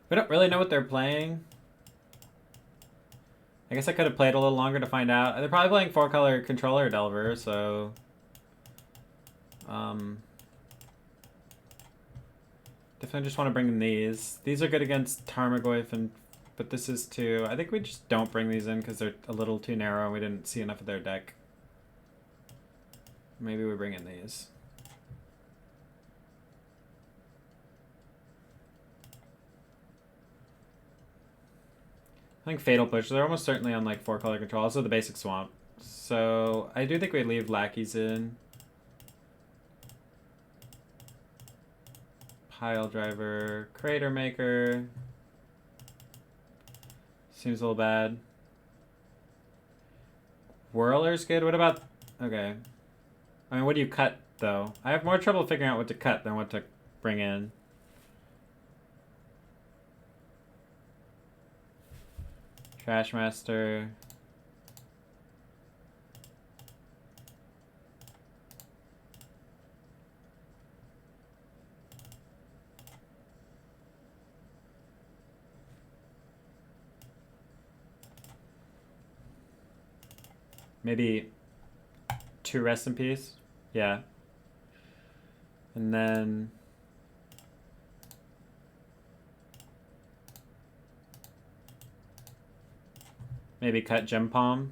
We don't really know what they're playing. I guess I could have played a little longer to find out. They're probably playing 4-color Controller Delver, so... Definitely just want to bring in these. These are good against Tarmogoyf, but this is too... I think we just don't bring these in because they're a little too narrow and we didn't see enough of their deck. Maybe we bring in these. I think Fatal Push. They're almost certainly on like 4-color control. Also the basic Swamp. So I do think we leave Lackeys in. Pile Driver. Crater Maker. Seems a little bad. Whirler's good. What about... Okay. I mean, what do you cut, though? I have more trouble figuring out what to cut than what to bring in. Trashmaster. Maybe 2 Rest in Peace. Yeah. And then... Maybe cut Gem Palm.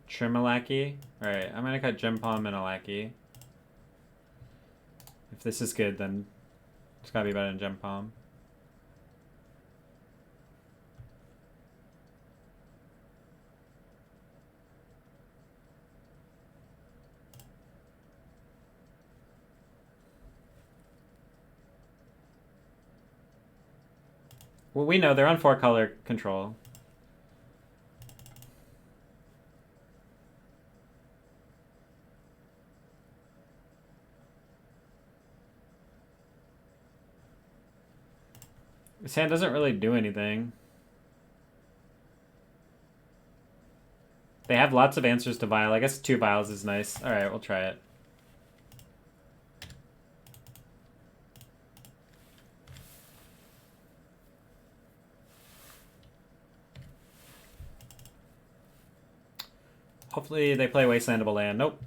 Trim a Lackey. Alright, I'm gonna cut Gem Palm and a Lackey. If this is good, then it's gotta be better than Gem Palm. Well, we know they're on 4-color control. This hand doesn't really do anything. They have lots of answers to Vial. I guess 2 Vials is nice. Alright, we'll try it. Hopefully they play Wastelandable land. Nope.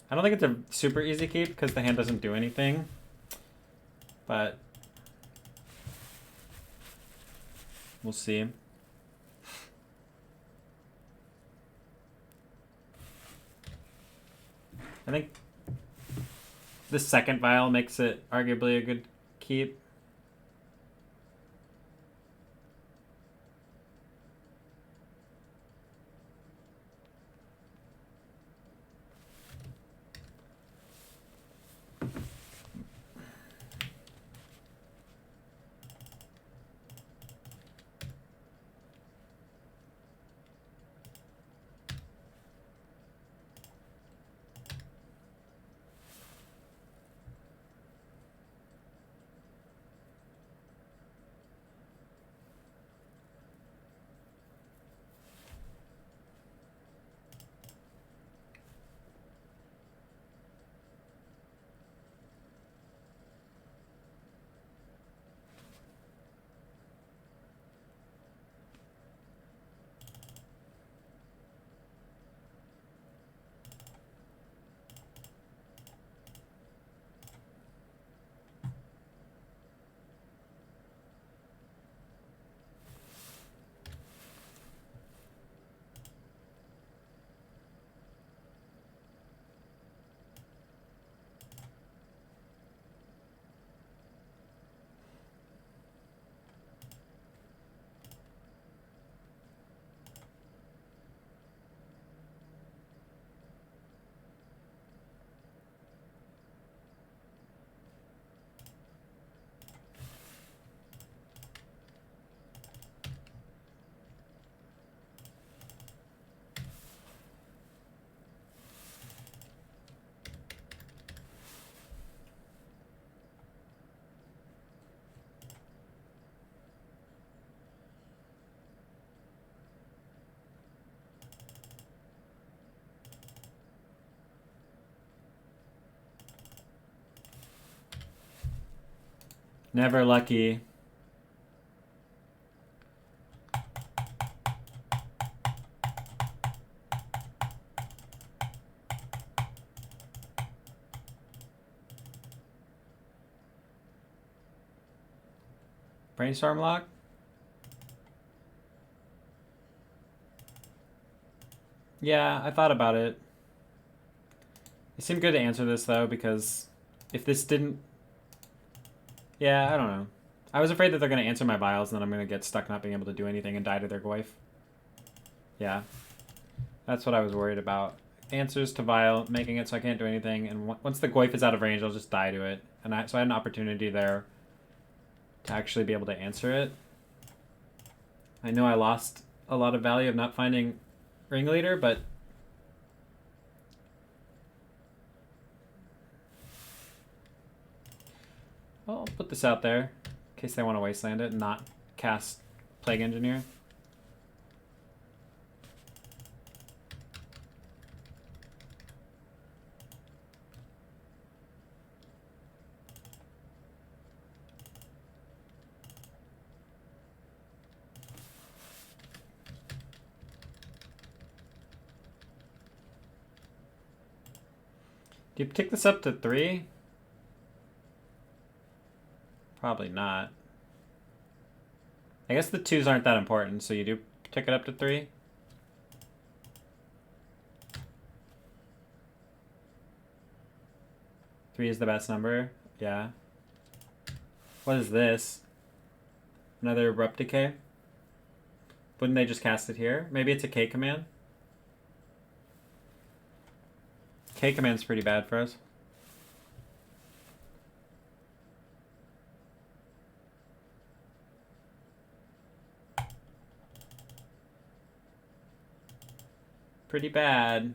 I don't think it's a super easy keep because the hand doesn't do anything. But we'll see. I think the second Vial makes it arguably a good keep. Never lucky. Brainstorm lock? Yeah, I thought about it. It seemed good to answer this though, because if this didn't... Yeah, I don't know. I was afraid that they're going to answer my Vials and then I'm going to get stuck not being able to do anything and die to their Goyf. Yeah. That's what I was worried about. Answers to Vial, making it so I can't do anything, and once the Goyf is out of range, I'll just die to it. And so I had an opportunity there to actually be able to answer it. I know I lost a lot of value of not finding Ringleader, but... Well, I'll put this out there in case they want to wasteland it and not cast Plague Engineer. Do you pick this up to 3? Probably not. I guess the 2s aren't that important, so you do tick it up to 3. Three is the best number. Yeah. What is this? Another Abrupt Decay? Wouldn't they just cast it here? Maybe it's a K command? K command's pretty bad for us. Pretty bad.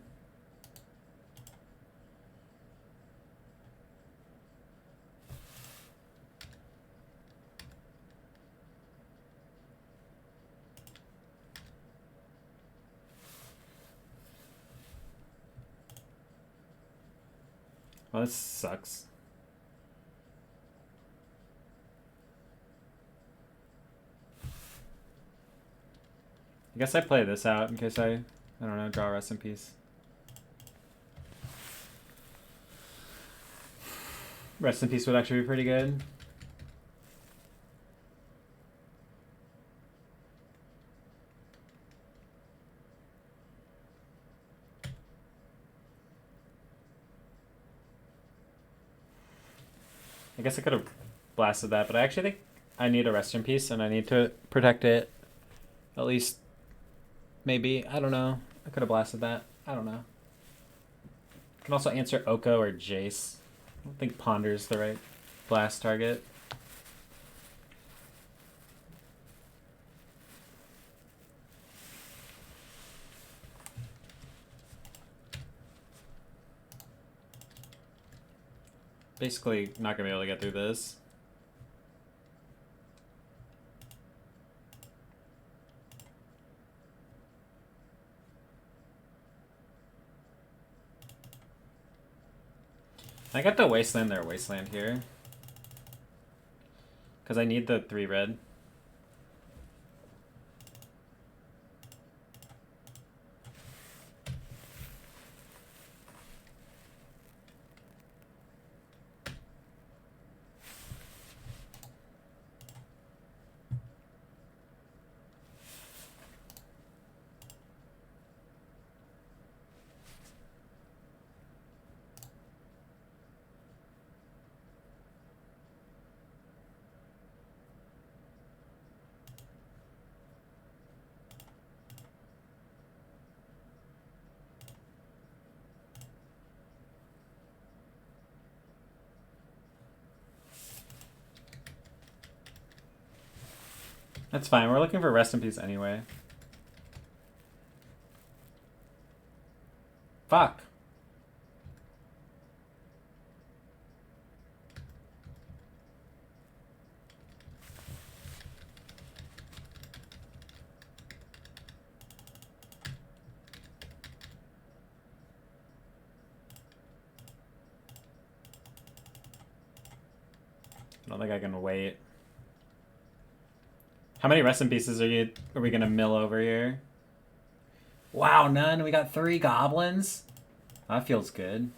Well, this sucks. I guess I play this out in case I don't know, draw Rest in Peace. Rest in Peace would actually be pretty good. I guess I could have blasted that, but I actually think I need a Rest in Peace and I need to protect it. At least, maybe. I don't know. I could have blasted that. I don't know. I can also answer Oko or Jace. I don't think Ponder's the right blast target. Basically, not gonna be able to get through this. I got the Wasteland there, Wasteland here. Because I need the 3 red. That's fine. We're looking for Rest in Peace anyway. Fuck. I don't think I can wait. How many Rest in Pieces are we gonna mill over here? Wow, none. We got 3 goblins. That feels good.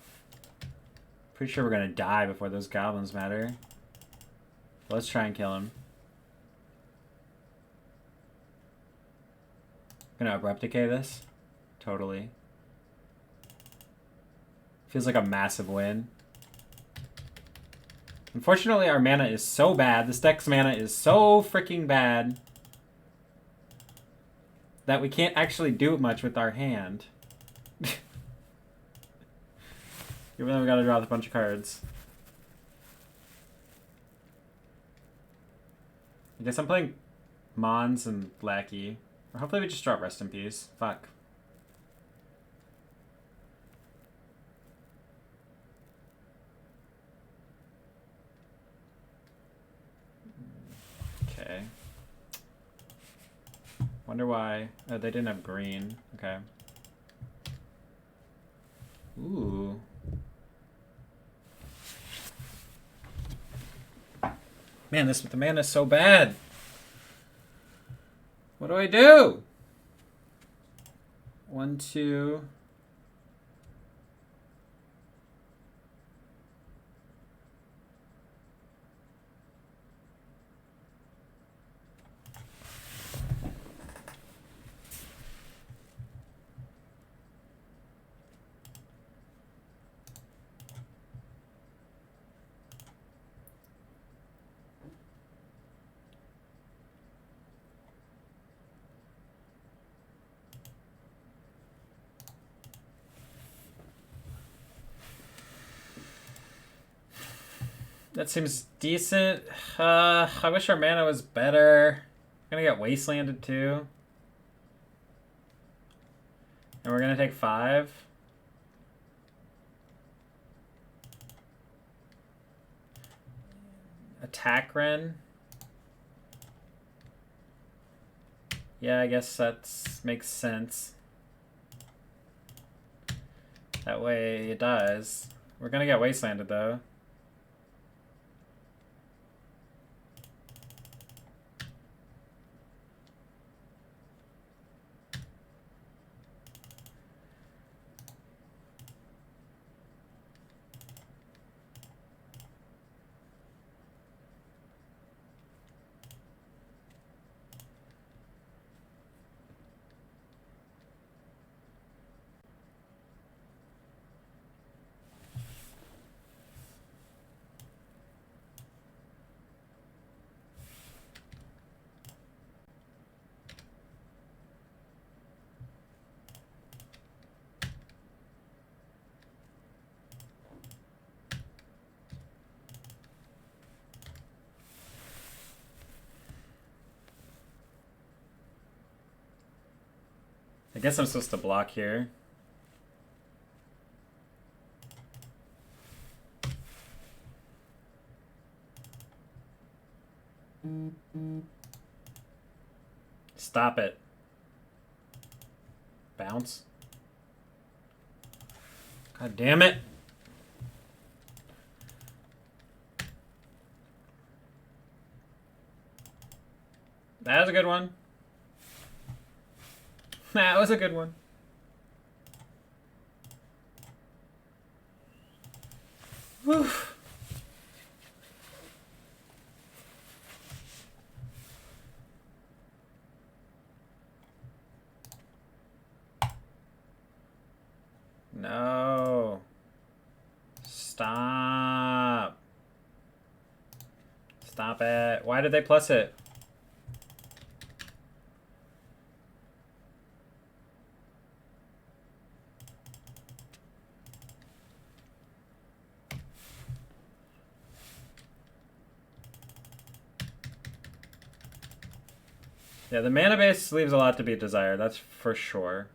Pretty sure we're gonna die before those goblins matter. Let's try and kill him. Gonna Abrupt Decay this? Totally. Feels like a massive win. Unfortunately, our mana is so bad. This deck's mana is so freaking bad that we can't actually do much with our hand. Even though we gotta draw a bunch of cards. I guess I'm playing Mons and Lackey. Or hopefully we just draw Rest in Peace. Fuck. Okay. Wonder why. Oh, they didn't have green. Okay. Ooh. Man, the mana is so bad. What do I do? 1, 2. That seems decent. I wish our mana was better. I'm gonna get wastelanded too. And we're gonna take 5. Attack Ren. Yeah, I guess that makes sense. That way it dies. We're gonna get wastelanded though. I guess I'm supposed to block here. Stop it. Bounce. God damn it. That was a good one. That was a good one. Whew. No. Stop. Stop it. Why did they plus it? Yeah, the mana base leaves a lot to be desired, that's for sure.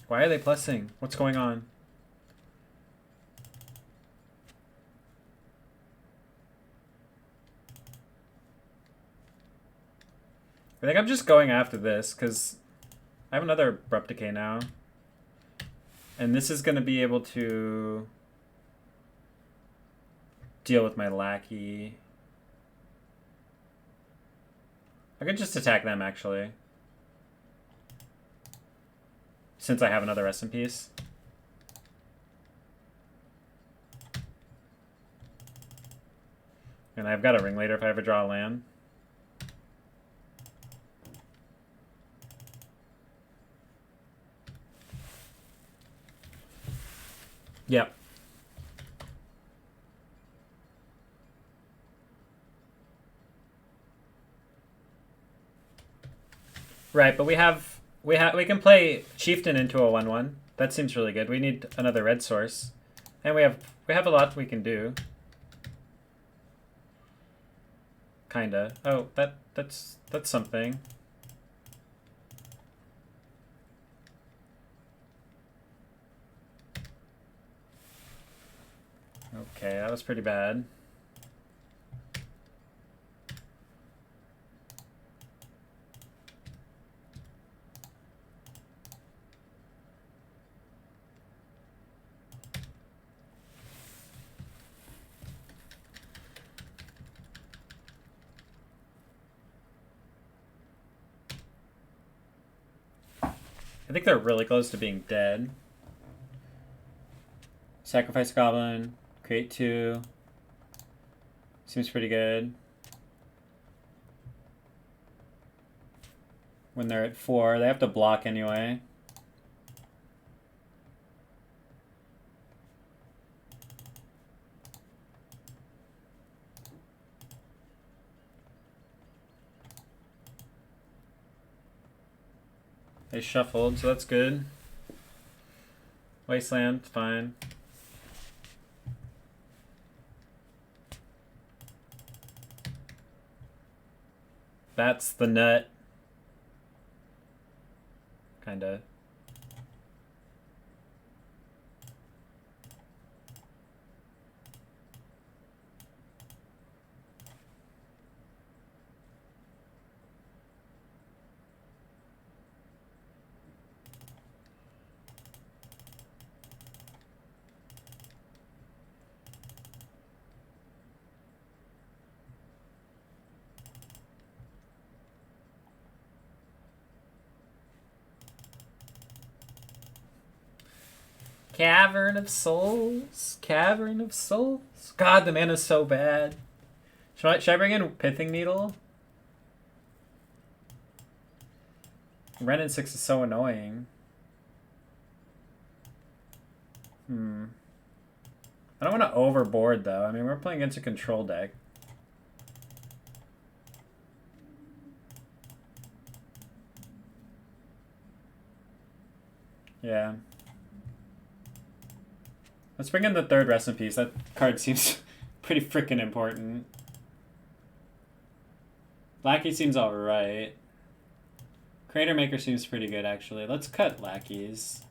Why are they plussing? What's going on? I think I'm just going after this, because I have another Abrupt Decay now. And this is going to be able to deal with my lackey. I could just attack them, actually. Since I have another Rest in Peace. And I've got a Ringleader if I ever draw a land. Yep. Right, but we can play Chieftain into a 1/1. That seems really good. We need another red source. And we have a lot we can do. Kinda. Oh, that's something. Okay, that was pretty bad. I think they're really close to being dead. Sacrifice Goblin, create 2. Seems pretty good. When they're at 4, they have to block anyway. They shuffled, so that's good. Wasteland, fine. That's the nut. Kinda. Cavern of Souls? Cavern of Souls? God, the mana's so bad. Should I bring in Pithing Needle? Ren and 6 is so annoying. I don't want to overboard, though. I mean, we're playing against a control deck. Yeah. Let's bring in the third Rest in Peace. That card seems pretty freaking important. Lackey seems alright. Crater Maker seems pretty good, actually. Let's cut Lackeys.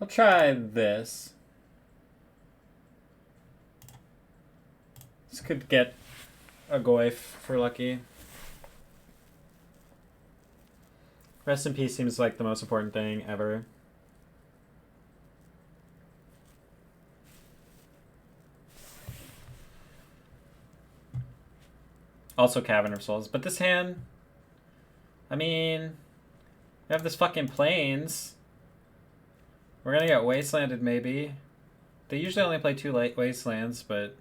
I'll try this. This could get a Goyf for lucky. Rest in Peace seems like the most important thing ever. Also Cavern of Souls. But this hand, I mean, we have this fucking Plains. We're gonna get Wastelanded, maybe. They usually only play 2 late Wastelands, but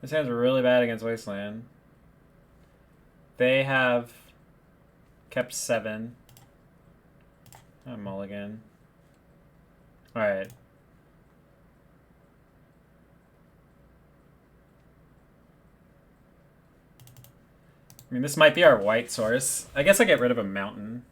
this hand's really bad against Wasteland. They have kept 7. Mulligan. Alright. I mean, this might be our white source. I guess I get rid of a mountain.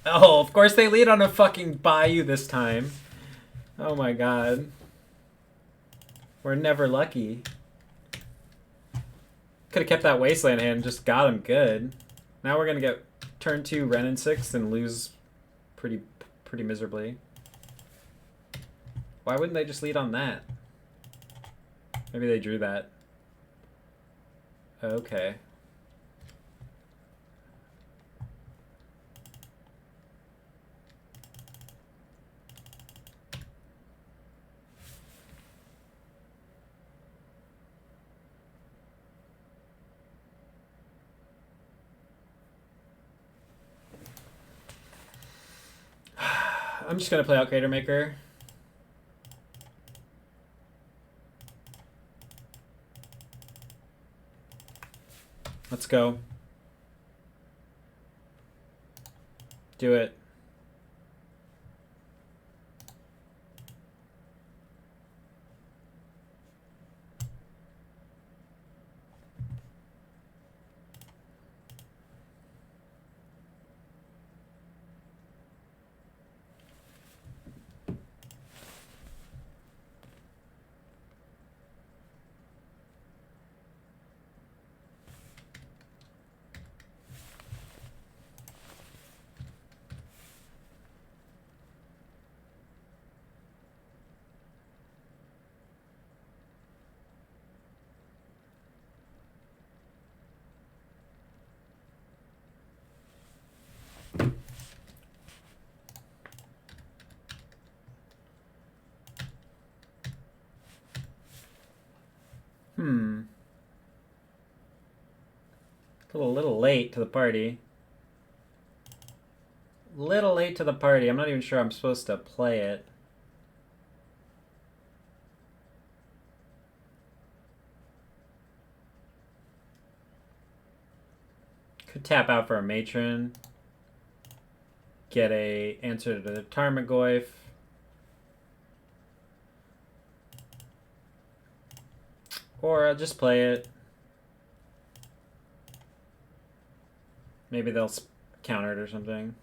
Oh, of course they lead on a fucking Bayou this time. Oh my god. We're never lucky. Could have kept that Wasteland hand and just got him good. Now we're gonna get turn 2 Ren and 6 and lose pretty miserably. Why wouldn't they just lead on that? Maybe they drew that. Okay. I'm just gonna play out Crater Maker. Let's go. Do it. A little late to the party. A little late to the party. I'm not even sure I'm supposed to play it. Could tap out for a matron. Get a answer to the Tarmogoyf. Or I'll just play it. Maybe they'll counter it or something.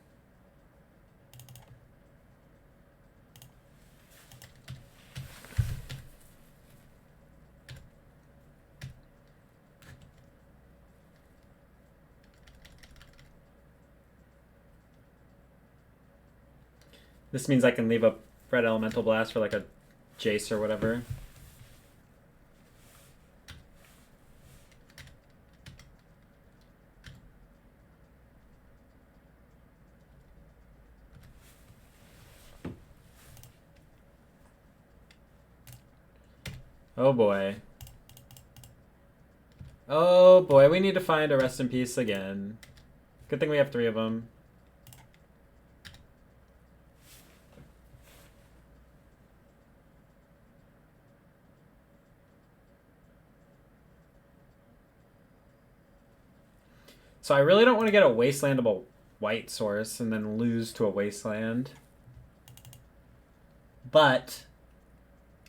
This means I can leave a red elemental blast for like a Jace or whatever. Oh boy. Oh boy, we need to find a rest in peace again. Good thing we have 3 of them. So I really don't want to get a wastelandable white source and then lose to a wasteland. But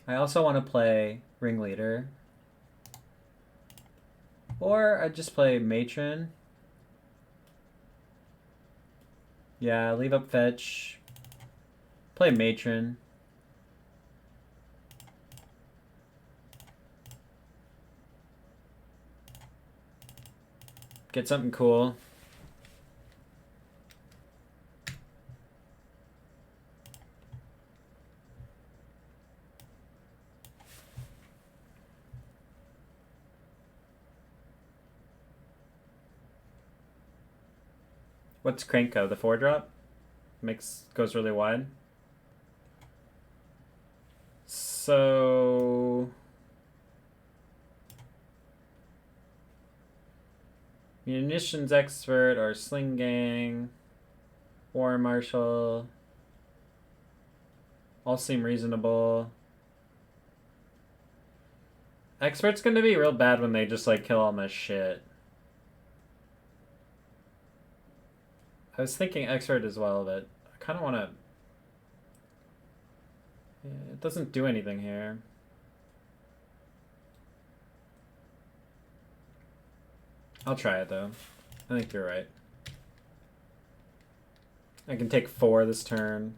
I also want to play Ringleader. Or I'd just play Matron. Yeah, leave up fetch. Play Matron. Get something cool. What's Krenko? The 4-drop? Goes really wide. So Munitions Expert or Sling Gang, War Marshal, all seem reasonable. Expert's gonna be real bad when they just like kill all my shit. I was thinking Expert as well, but I kind of want to... Yeah, it doesn't do anything here. I'll try it, though. I think you're right. I can take 4 this turn.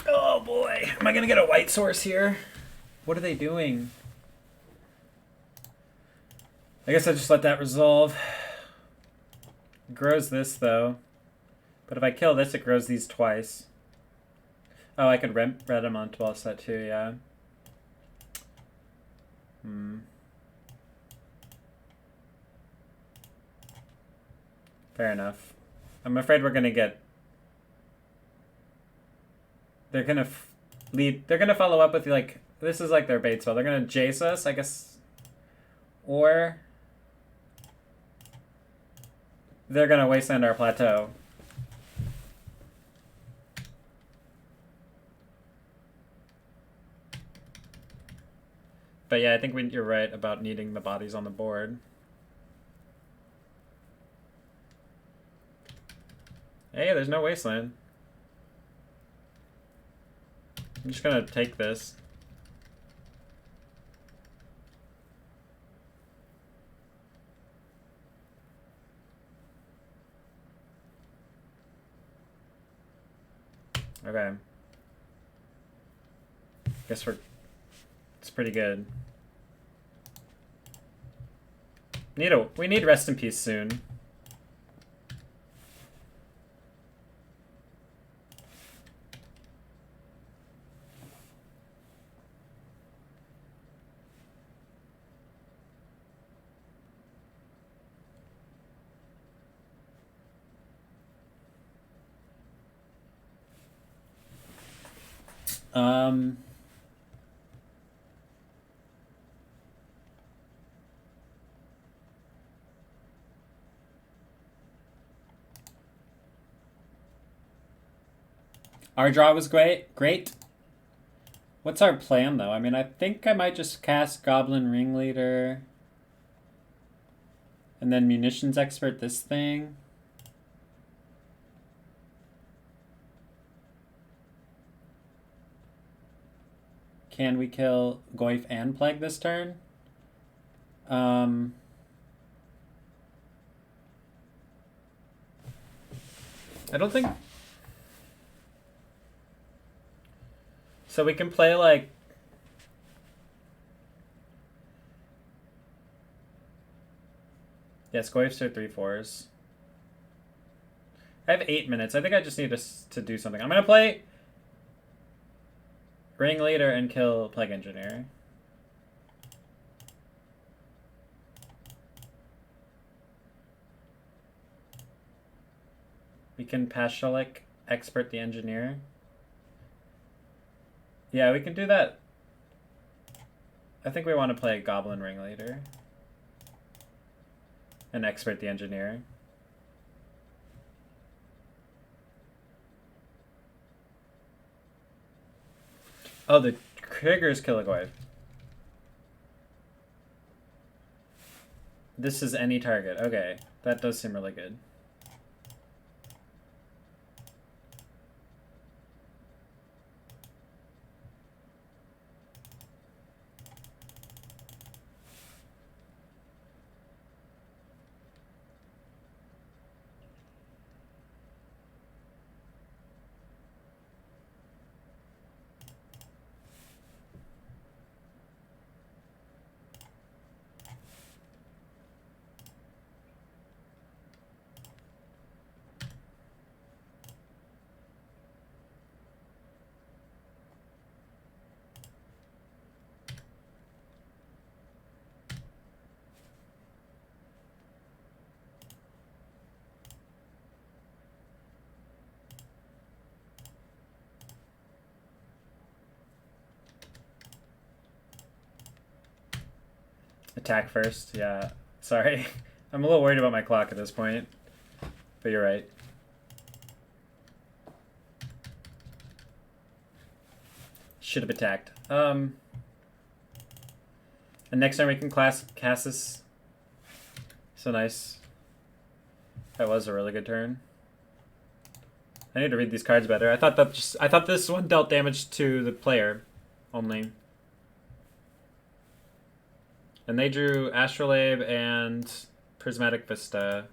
Oh boy, am I gonna get a white source here? What are they doing? I guess I just let that resolve. It grows this though. But if I kill this, it grows these twice. Oh, I could red them on 12 set too, yeah. Fair enough. I'm afraid we're gonna get... They're gonna They're gonna follow up with like... This is like their bait spell. They're gonna Jace us, I guess. Or... They're gonna wasteland our plateau. But yeah, I think you're right about needing the bodies on the board. Hey, there's no wasteland. I'm just gonna take this. Okay. Guess it's pretty good. We need rest in peace soon. Um, our draw was great. What's our plan, though? I mean, I think I might just cast Goblin Ringleader. And then Munitions Expert this thing. Can we kill Goyf and Plague this turn? I don't think... So we can play, like... Yes, Goyfs are 3/4s. I have 8 minutes. I think I just need to do something. I'm going to play Ringleader and kill Plague Engineer. We can Pashalik Expert the Engineer. Yeah, we can do that. I think we want to play Goblin Ringleader. And Expert the Engineer. Oh, the triggers kill a Goyf. This is any target. Okay, that does seem really good. Attack first, yeah. Sorry. I'm a little worried about my clock at this point. But you're right. Should have attacked. And next time we can cast this. So nice. That was a really good turn. I need to read these cards better. I thought this one dealt damage to the player only. And they drew Astrolabe and Prismatic Vista.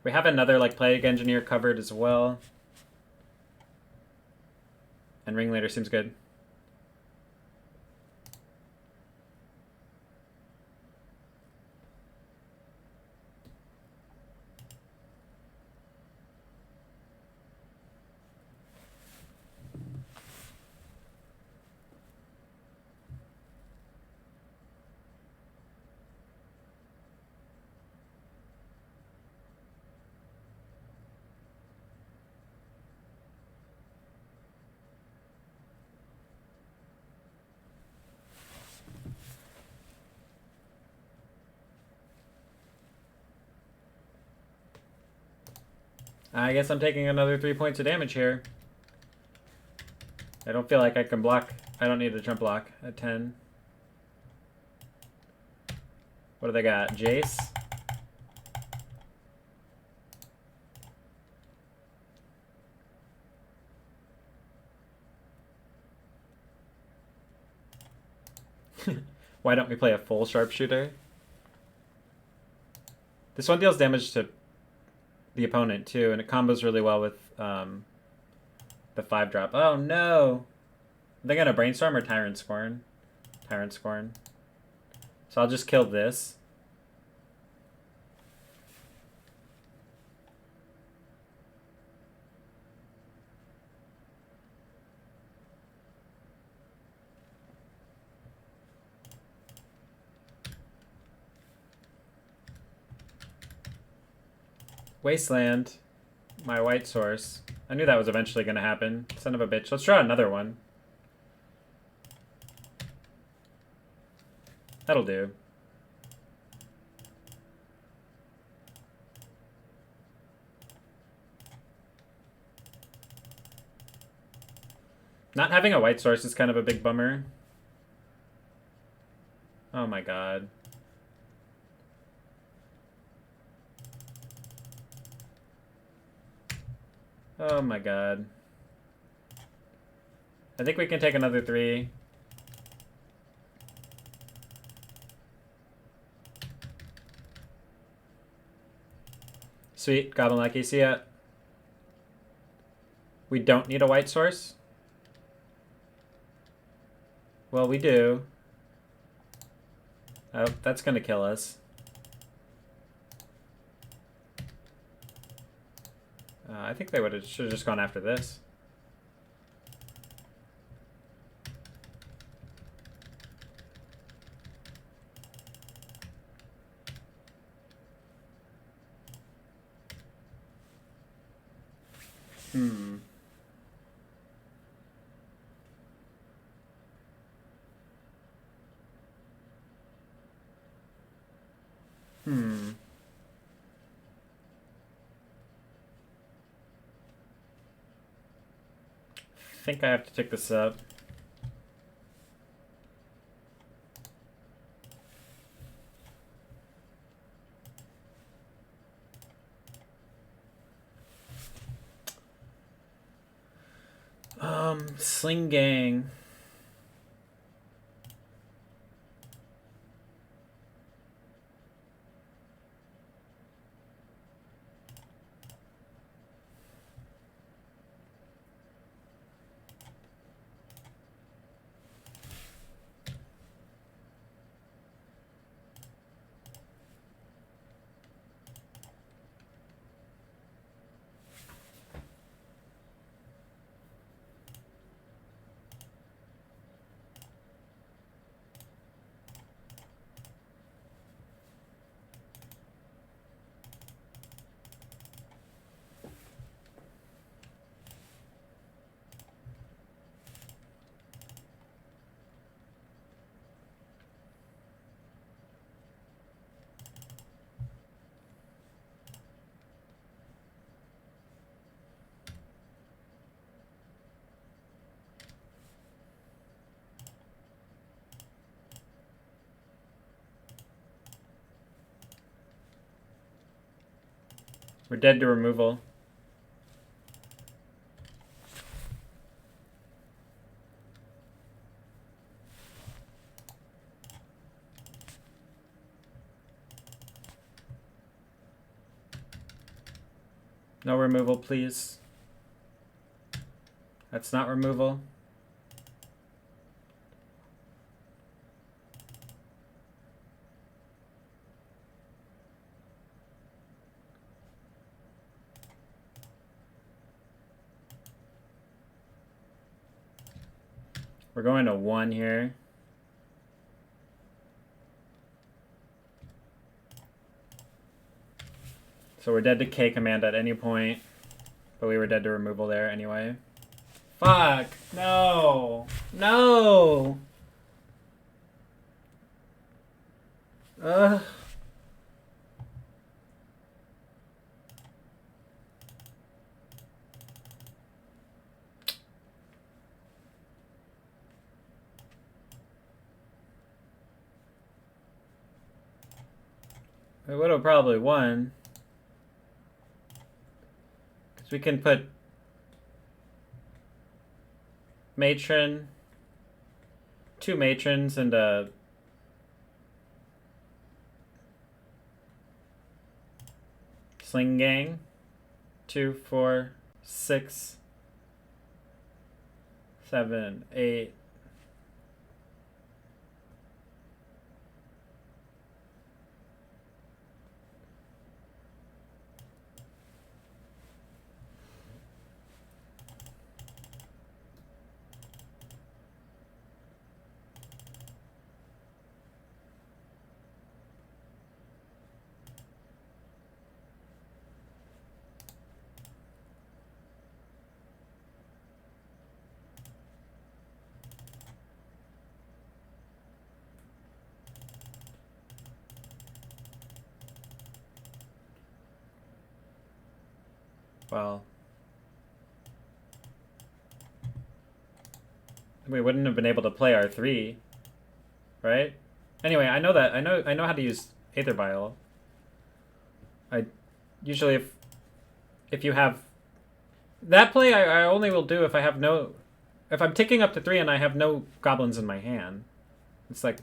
We have another like Plague Engineer covered as well. And Ringleader seems good. I guess I'm taking another 3 points of damage here. I don't feel like I can block. I don't need a jump block at 10. What do they got? Jace? Why don't we play a full sharpshooter? This one deals damage to the opponent too, and it combos really well with the 5-drop. Oh no! Are they gonna Brainstorm or Tyrant Scorn? Tyrant Scorn. So I'll just kill this. Wasteland. my white source. I knew that was eventually going to happen. Son of a bitch. Let's draw another one. That'll do. Not having a white source is kind of a big bummer. Oh my god. Oh my god. I think we can take another 3. Sweet, Goblin Lucky, see ya. We don't need a white source? Well, we do. Oh, that's gonna kill us. I think they should have just gone after this. Hmm. I think I have to take this up. Sling Gang. We're dead to removal. No removal, please. That's not removal. We're going to 1 here. So we're dead to K command at any point, but we were dead to removal there anyway. Fuck! No! No! Ugh. We would have probably won. Because we can put matron, 2 matrons, and a sling gang. 2, 4, 6, 7, 8. Well, we wouldn't have been able to play our 3, right? Anyway, I know that. I know how to use Aether Vial. I usually if you have that play, I only will do if I have no, if I'm ticking up to 3 and I have no goblins in my hand. It's like,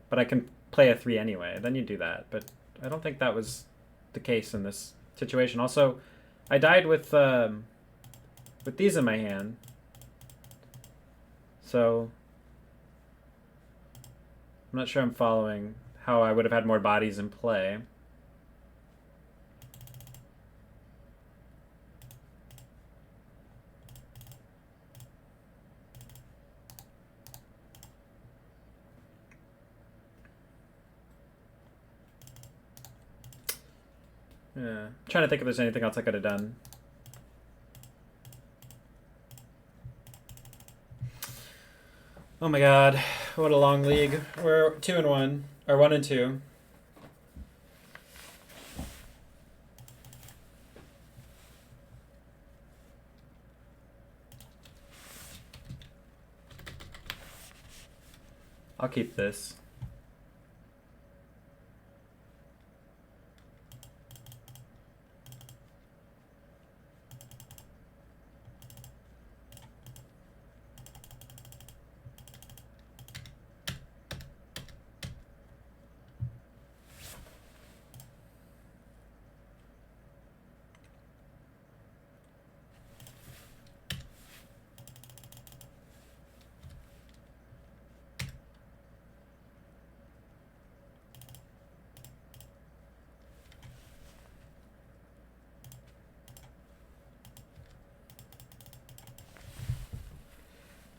but I can play a 3 anyway. Then you do that. But I don't think that was the case in this situation. Also, I died with these in my hand. So I'm not sure I'm following how I would have had more bodies in play. Yeah, I'm trying to think if there's anything else I could have done. Oh my god, what a long league. We're 2-1, or 1-2. I'll keep this.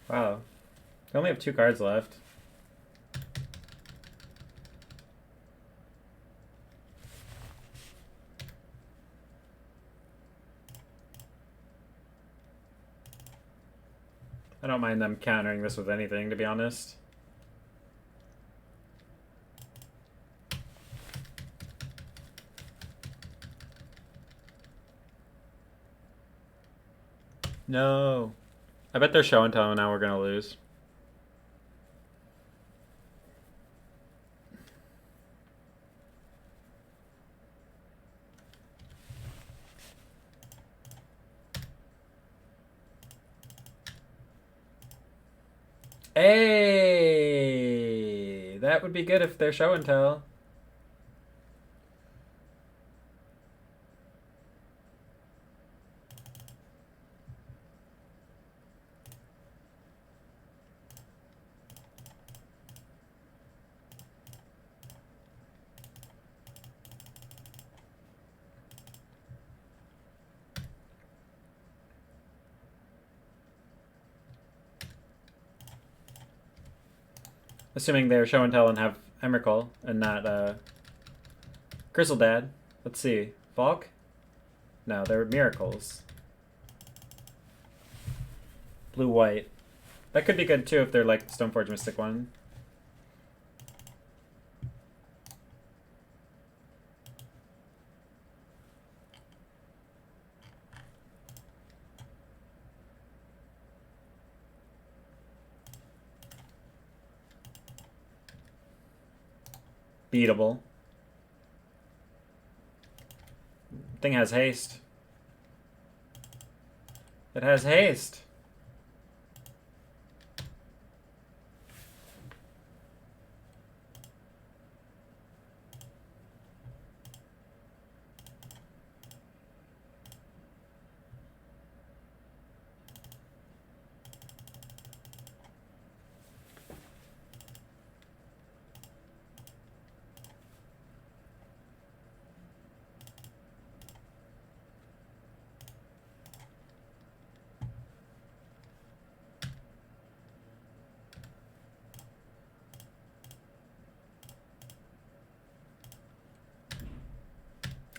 Wow. I only have 2 cards left. I don't mind them countering this with anything, to be honest. No. I bet they're show and tell and now we're gonna lose. Hey, that would be good if they're show and tell. Assuming they're show and tell and have Emrakul and not Crystal Dad. Let's see. Falk? No, they're Miracles. Blue-white. That could be good too if they're like Stoneforge Mystic one. Beatable. Thing has haste. It has haste.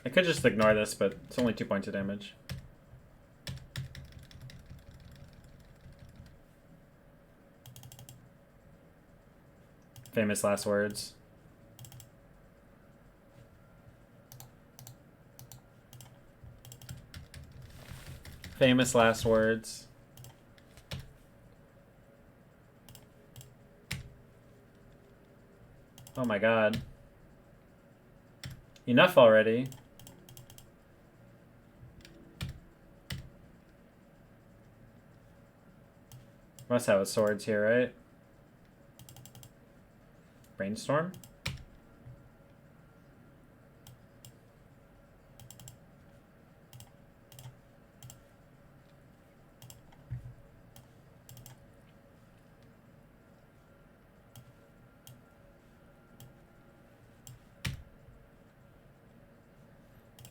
I could just ignore this, but it's only 2 points of damage. Famous last words. famous last words. Oh my god. Enough already. Must have a swords here, right? Brainstorm?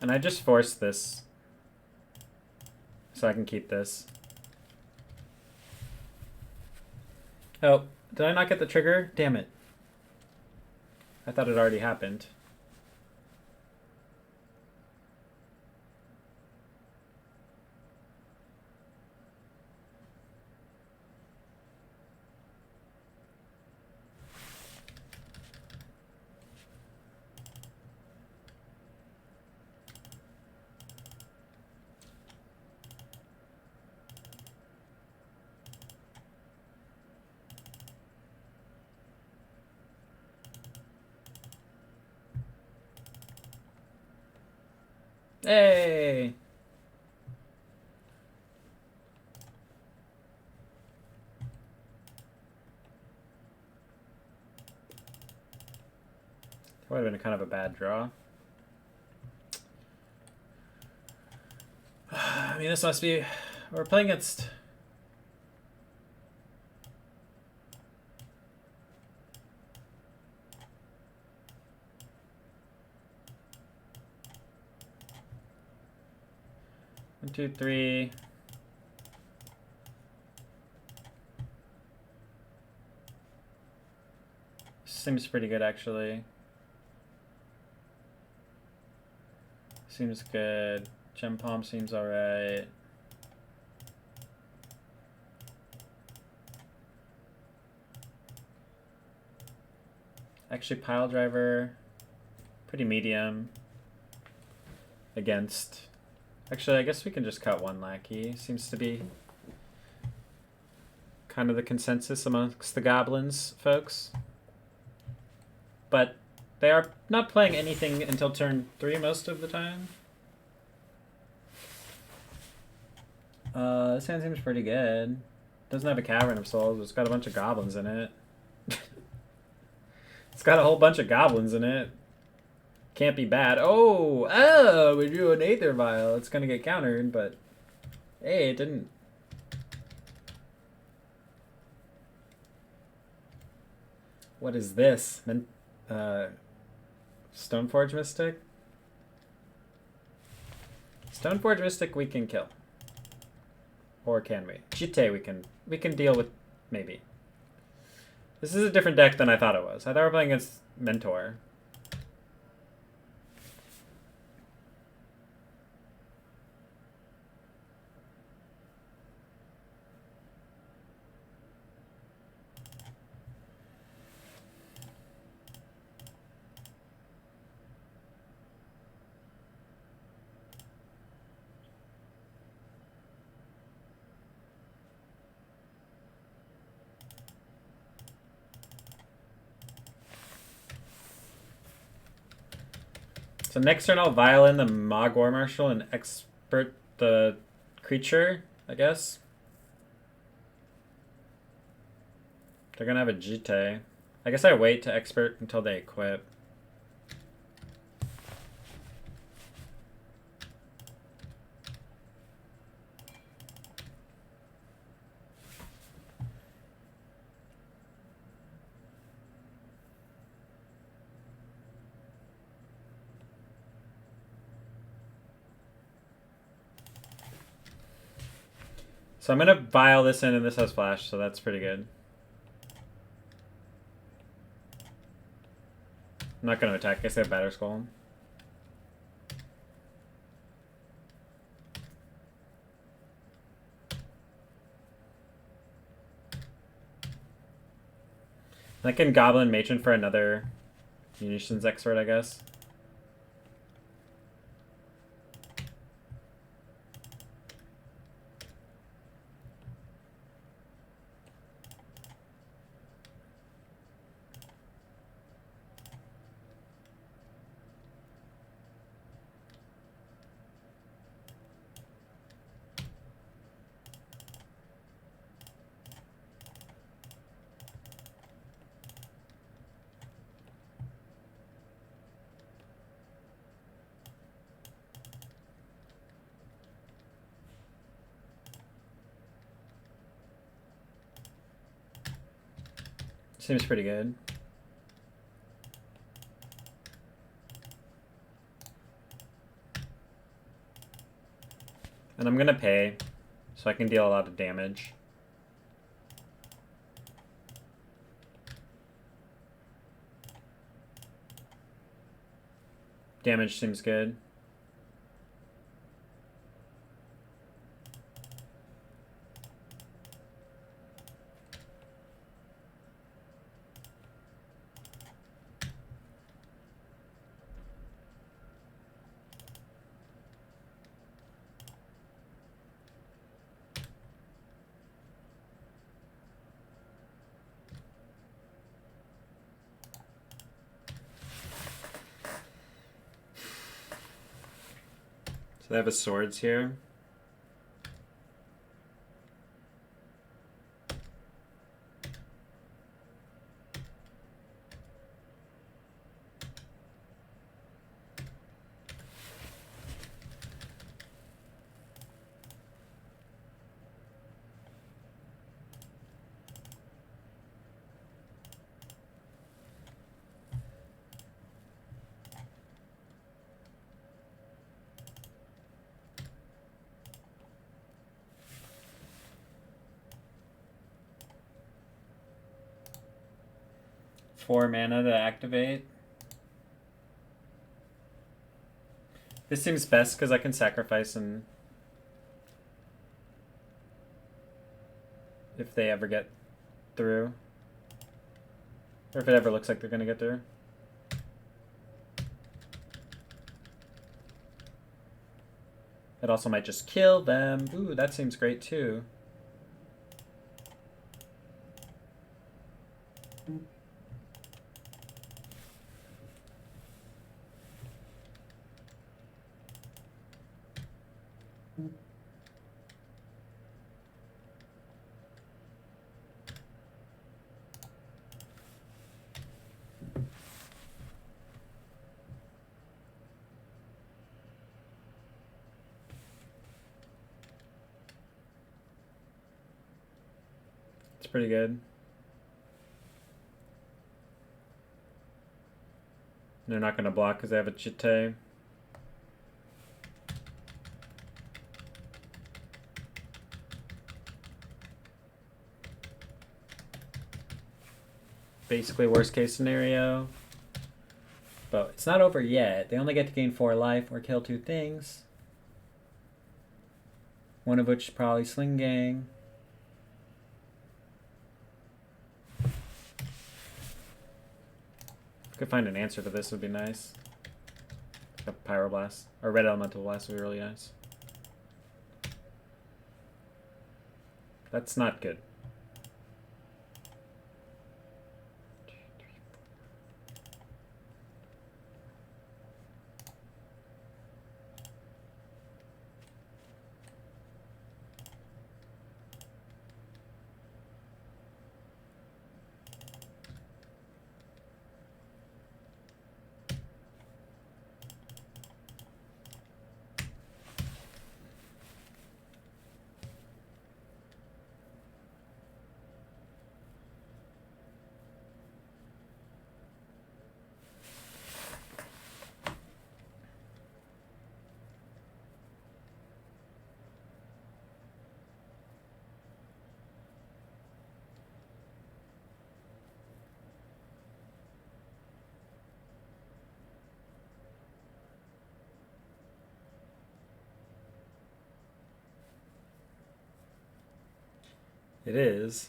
And I just forced this so I can keep this. Oh, did I not get the trigger? Damn it. I thought it already happened. Hey! That would have been kind of a bad draw. I mean, this must be... We're playing against... One, two, three... Seems pretty good, actually. Seems good. Gem Palm seems alright. Actually, Pile Driver, pretty medium. Against... Actually, I guess we can just cut one lackey. Seems to be kind of the consensus amongst the Goblins folks. But they are not playing anything until turn 3 most of the time. This hand seems pretty good. Doesn't have a Cavern of Souls, but it's got a bunch of goblins in it. It's got a whole bunch of goblins in it. Can't be bad. Oh, we drew an Aether Vial. It's gonna get countered, but hey, it didn't. What is this? Stoneforge Mystic? Stoneforge Mystic we can kill. Or can we? Jite we can deal with, maybe. This is a different deck than I thought it was. I thought we were playing against Mentor. So next turn I'll Violin the Mog War Marshal and Expert the creature, I guess. They're gonna have a Jite. I guess I wait to Expert until they equip. So I'm gonna Vial this in, and this has Flash, so that's pretty good. I'm not gonna attack. I guess I have Batter Skull. I can Goblin Matron for another Munitions Expert, I guess. Seems pretty good. And I'm gonna pay, so I can deal a lot of damage. Damage seems good. So they have a swords here. Four mana to activate. This seems best because I can sacrifice and if they ever get through. Or if it ever looks like they're gonna get through. It also might just kill them. Ooh, that seems great too. It's pretty good. They're not going to block because they have a Chite. Basically worst case scenario. But it's not over yet. They only get to gain 4 life or kill 2 things. One of which is probably Sling Gang. If I could find an answer to this, would be nice. A Pyroblast. Or Red Elemental Blast would be really nice. That's not good. It is.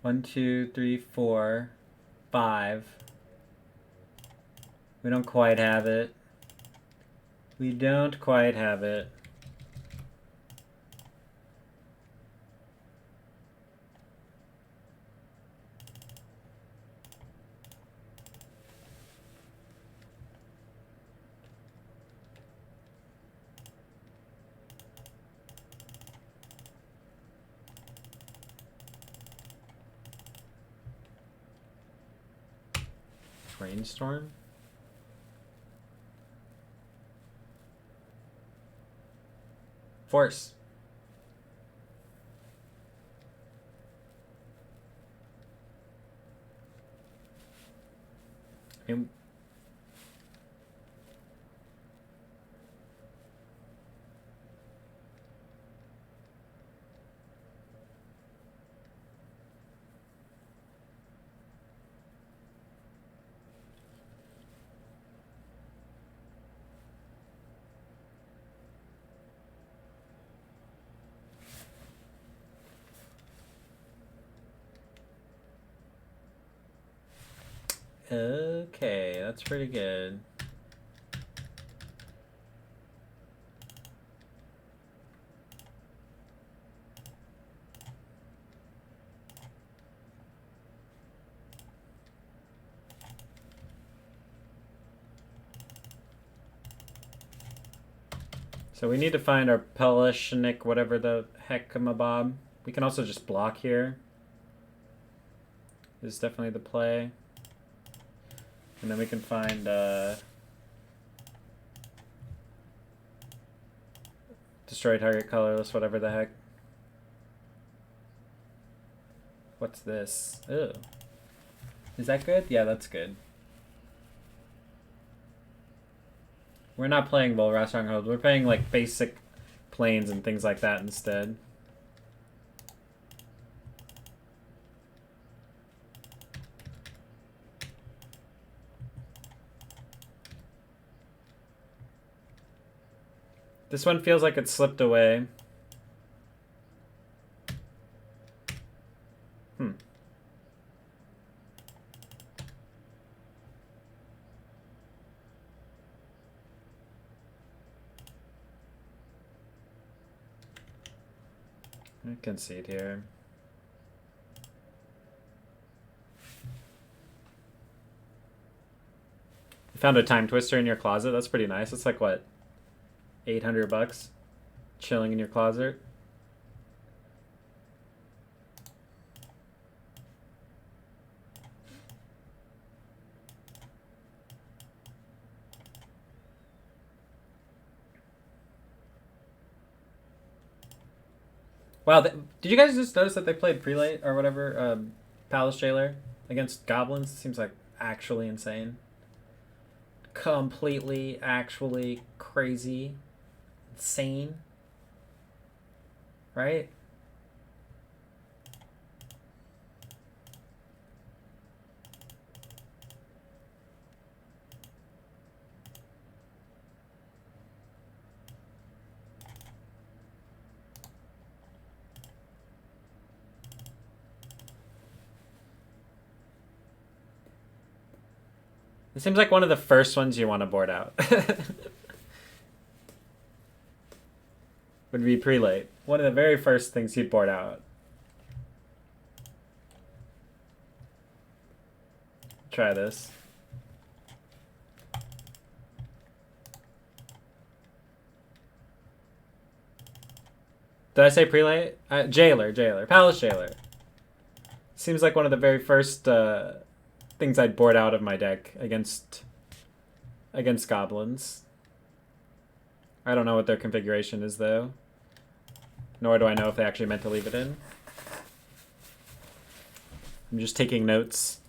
One, two, three, 4, 5. We don't quite have it. We don't quite have it. Rainstorm? Force. Okay, that's pretty good. So we need to find our Pelishnik, whatever the heck mabob. We can also just block here. This is definitely the play. And then we can find destroy target colorless, whatever the heck. What's this? Ew. Is that good? Yeah, that's good. We're not playing Volrath Stronghold. We're playing like basic planes and things like that instead. This one feels like it slipped away. I can see it here. You found a time twister in your closet. That's pretty nice. It's like what, $800 chilling in your closet. Wow, did you guys just notice that they played Prelate or whatever, Palace Jailer against Goblins? Seems like actually insane. Completely, actually crazy. Insane. Right? It seems like one of the first ones you want to board out. Would be Prelate. One of the very first things you'd board out. Try this. Did I say Prelate? Jailer. Palace Jailer. Seems like one of the very first things I'd board out of my deck against Goblins. I don't know what their configuration is, though. Nor do I know if they actually meant to leave it in. I'm just taking notes.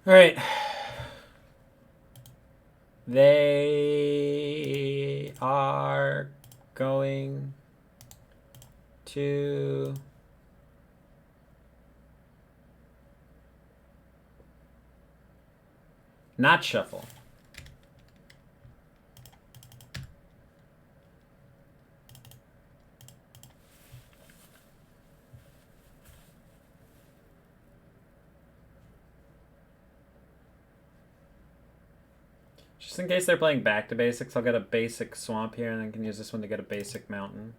All right. They are going to not shuffle. Just in case they're playing back to basics, I'll get a basic swamp here and then can use this one to get a basic mountain.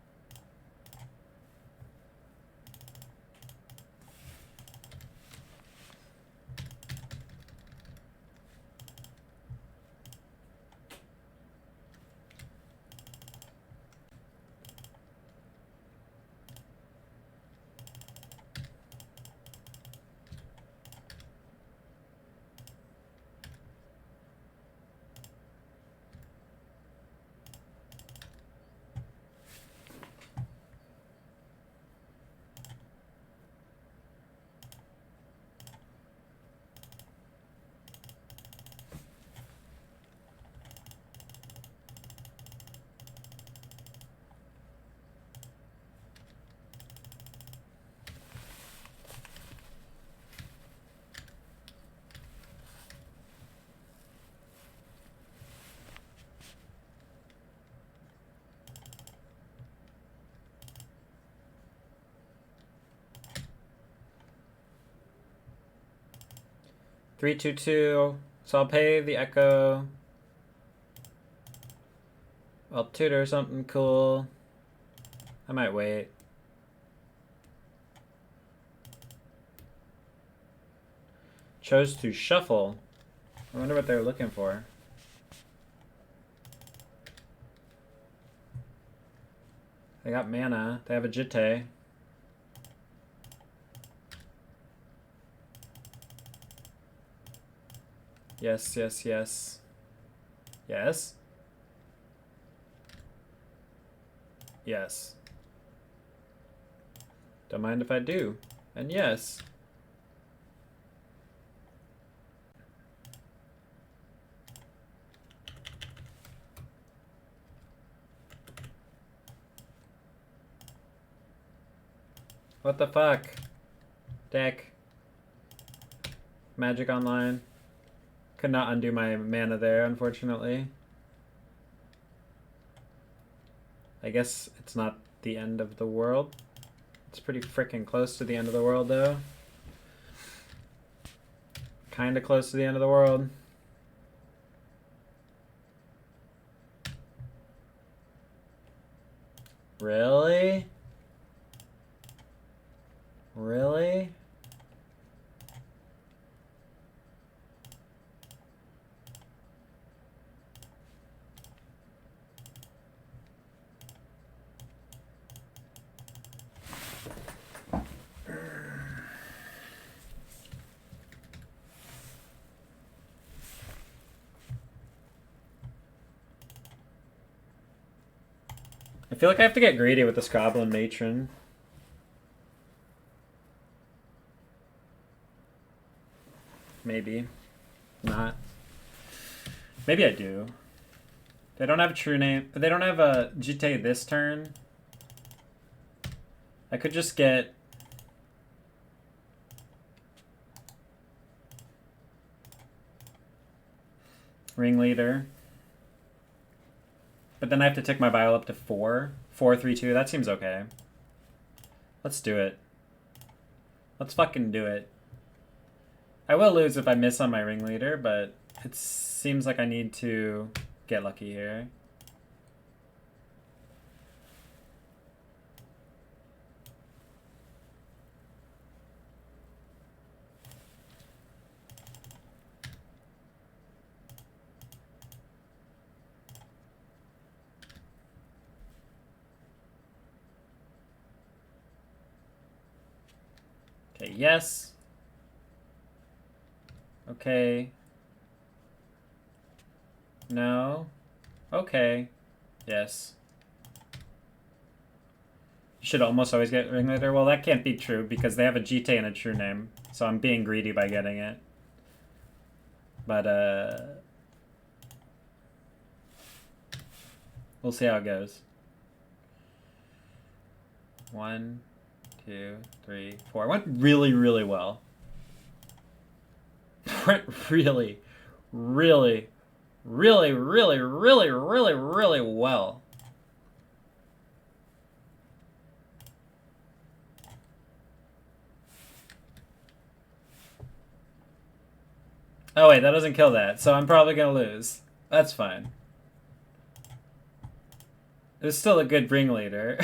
Three, two, two. So I'll pay the Echo. I'll tutor something cool. I might wait. Chose to shuffle. I wonder what they're looking for. They got mana. They have a Jitte. Yes, yes, yes. Yes? Yes. Don't mind if I do. And yes. What the fuck? Deck. Magic Online. Could not undo my mana there, unfortunately. I guess it's not the end of the world. It's pretty freaking close to the end of the world, though. Kinda close to the end of the world. Really? Really? I feel like I have to get greedy with this Goblin Matron. Maybe. Not. Maybe I do. They don't have a true name. They don't have a Jitte this turn. I could just get... Ringleader. But then I have to tick my bio up to 4. 4, 3, 2. That seems okay. Let's do it. Let's fucking do it. I will lose if I miss on my Ringleader, but it seems like I need to get lucky here. Okay, yes. Okay. No. Okay. Yes. You should almost always get Ringleader. Well, that can't be true because they have a Jitte and a true name. So I'm being greedy by getting it. But, we'll see how it goes. 1, 2, 3, 4. It went really, really well. Went really, really, really, really, really, really, really well. Oh wait, that doesn't kill that, so I'm probably gonna lose. That's fine. It was still a good ringleader.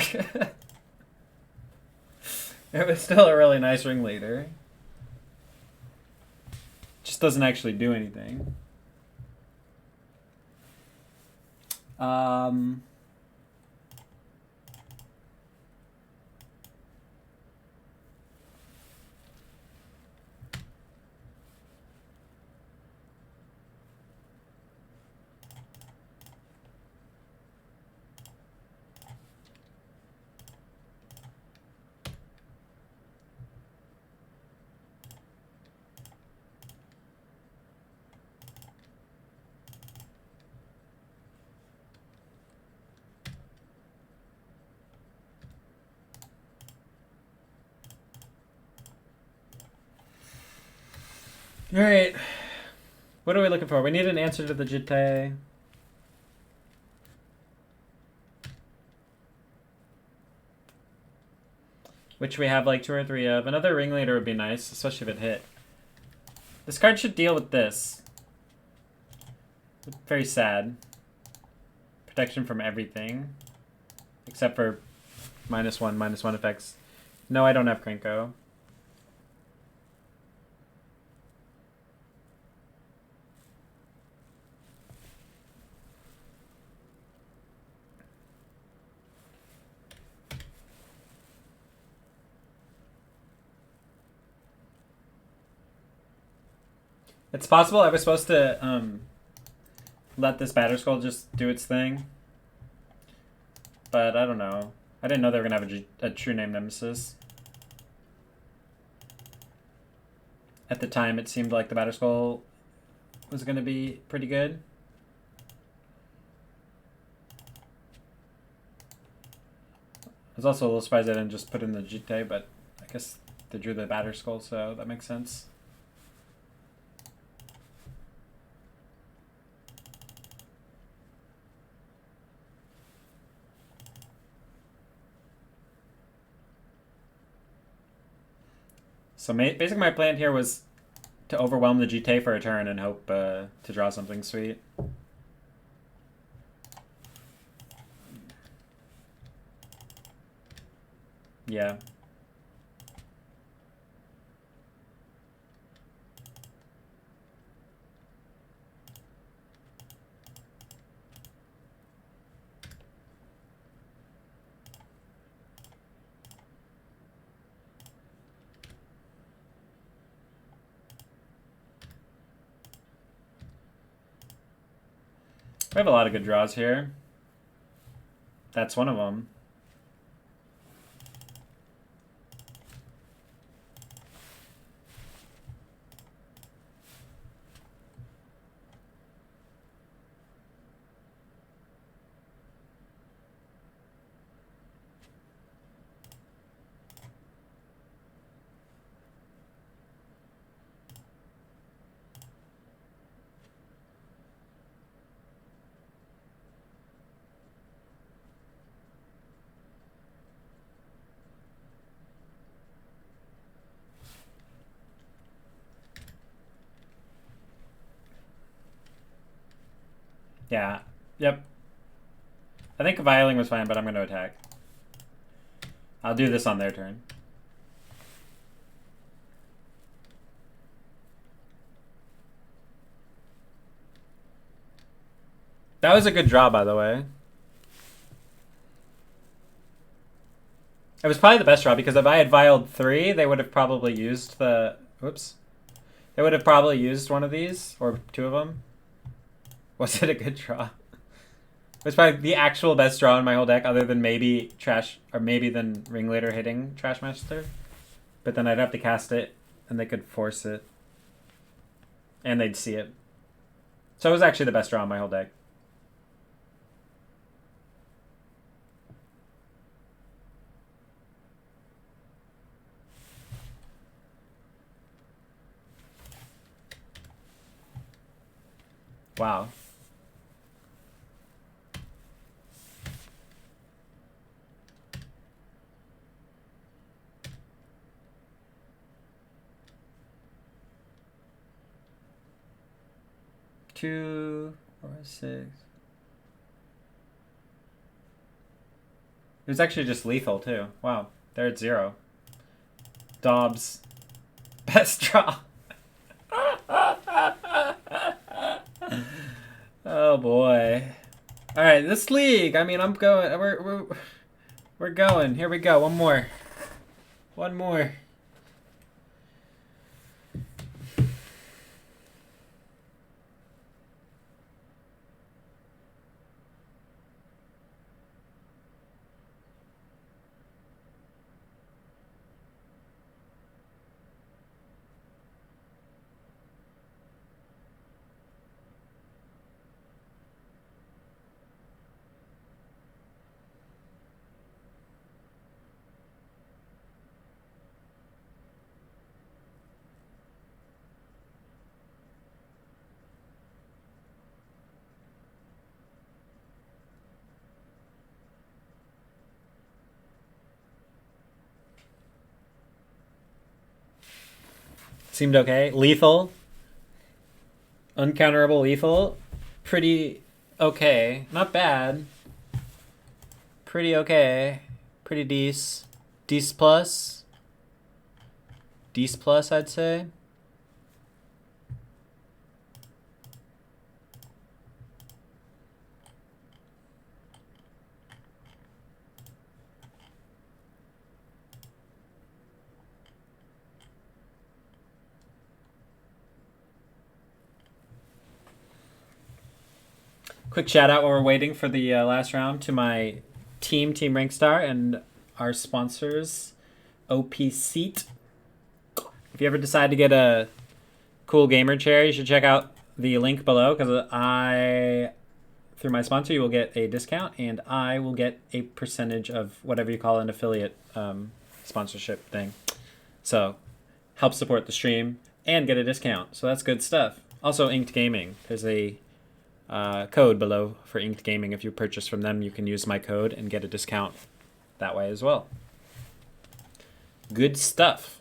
It was still a really nice ringleader. Just doesn't actually do anything. All right. What are we looking for? We need an answer to the Jitte. Which we have like 2 or 3 of. Another ringleader would be nice, especially if it hit. This card should deal with this. Very sad. Protection from everything. Except for -1/-1 effects. No, I don't have Krenko. It's possible I was supposed to let this Batterskull just do its thing. But I don't know. I didn't know they were going to have a true name Nemesis. At the time, it seemed like the Batterskull was going to be pretty good. I was also a little surprised I didn't just put in the Jitte, but I guess they drew the Batterskull, so that makes sense. So basically my plan here was to overwhelm the Jitte for a turn and hope to draw something sweet. Yeah. We have a lot of good draws here. That's one of them. Yeah. Yep. I think Viling was fine, but I'm going to attack. I'll do this on their turn. That was a good draw, by the way. It was probably the best draw, because if I had Viled 3, they would have probably used the... Whoops. They would have probably used one of these, or 2 of them. Was it a good draw? It was probably the actual best draw in my whole deck, other than maybe Trash, or maybe than Ringleader hitting Trashmaster. But then I'd have to cast it, and they could force it. And they'd see it. So it was actually the best draw in my whole deck. Wow. Two. 4, 6. It was actually just lethal too. Wow, they're at 0. Dobbs. Best draw. Oh boy. All right, this league. I mean, I'm going. We're going. Here we go. One more. One more. Seemed okay. Lethal. Uncounterable lethal. Pretty okay. Not bad. Pretty okay. Pretty decent. Decent plus. Decent plus, I'd say. Quick shout out while we're waiting for the last round to my Team Rankstar, and our sponsors, OP Seat. If you ever decide to get a cool gamer chair, you should check out the link below, because through my sponsor, you will get a discount, and I will get a percentage of whatever you call an affiliate sponsorship thing. So help support the stream and get a discount. So that's good stuff. Also, Inked Gaming. There's a code below for Inked Gaming. If you purchase from them, you can use my code and get a discount that way as well. Good stuff.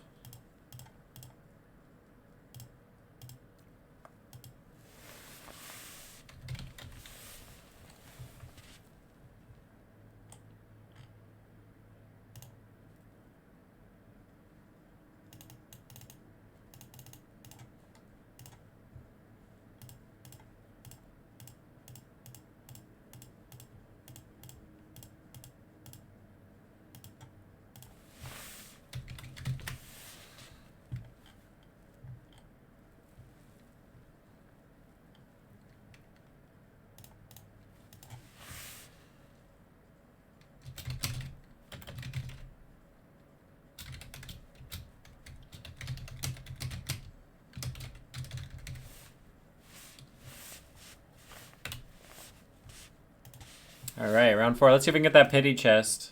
All right, round 4. Let's see if we can get that pity chest.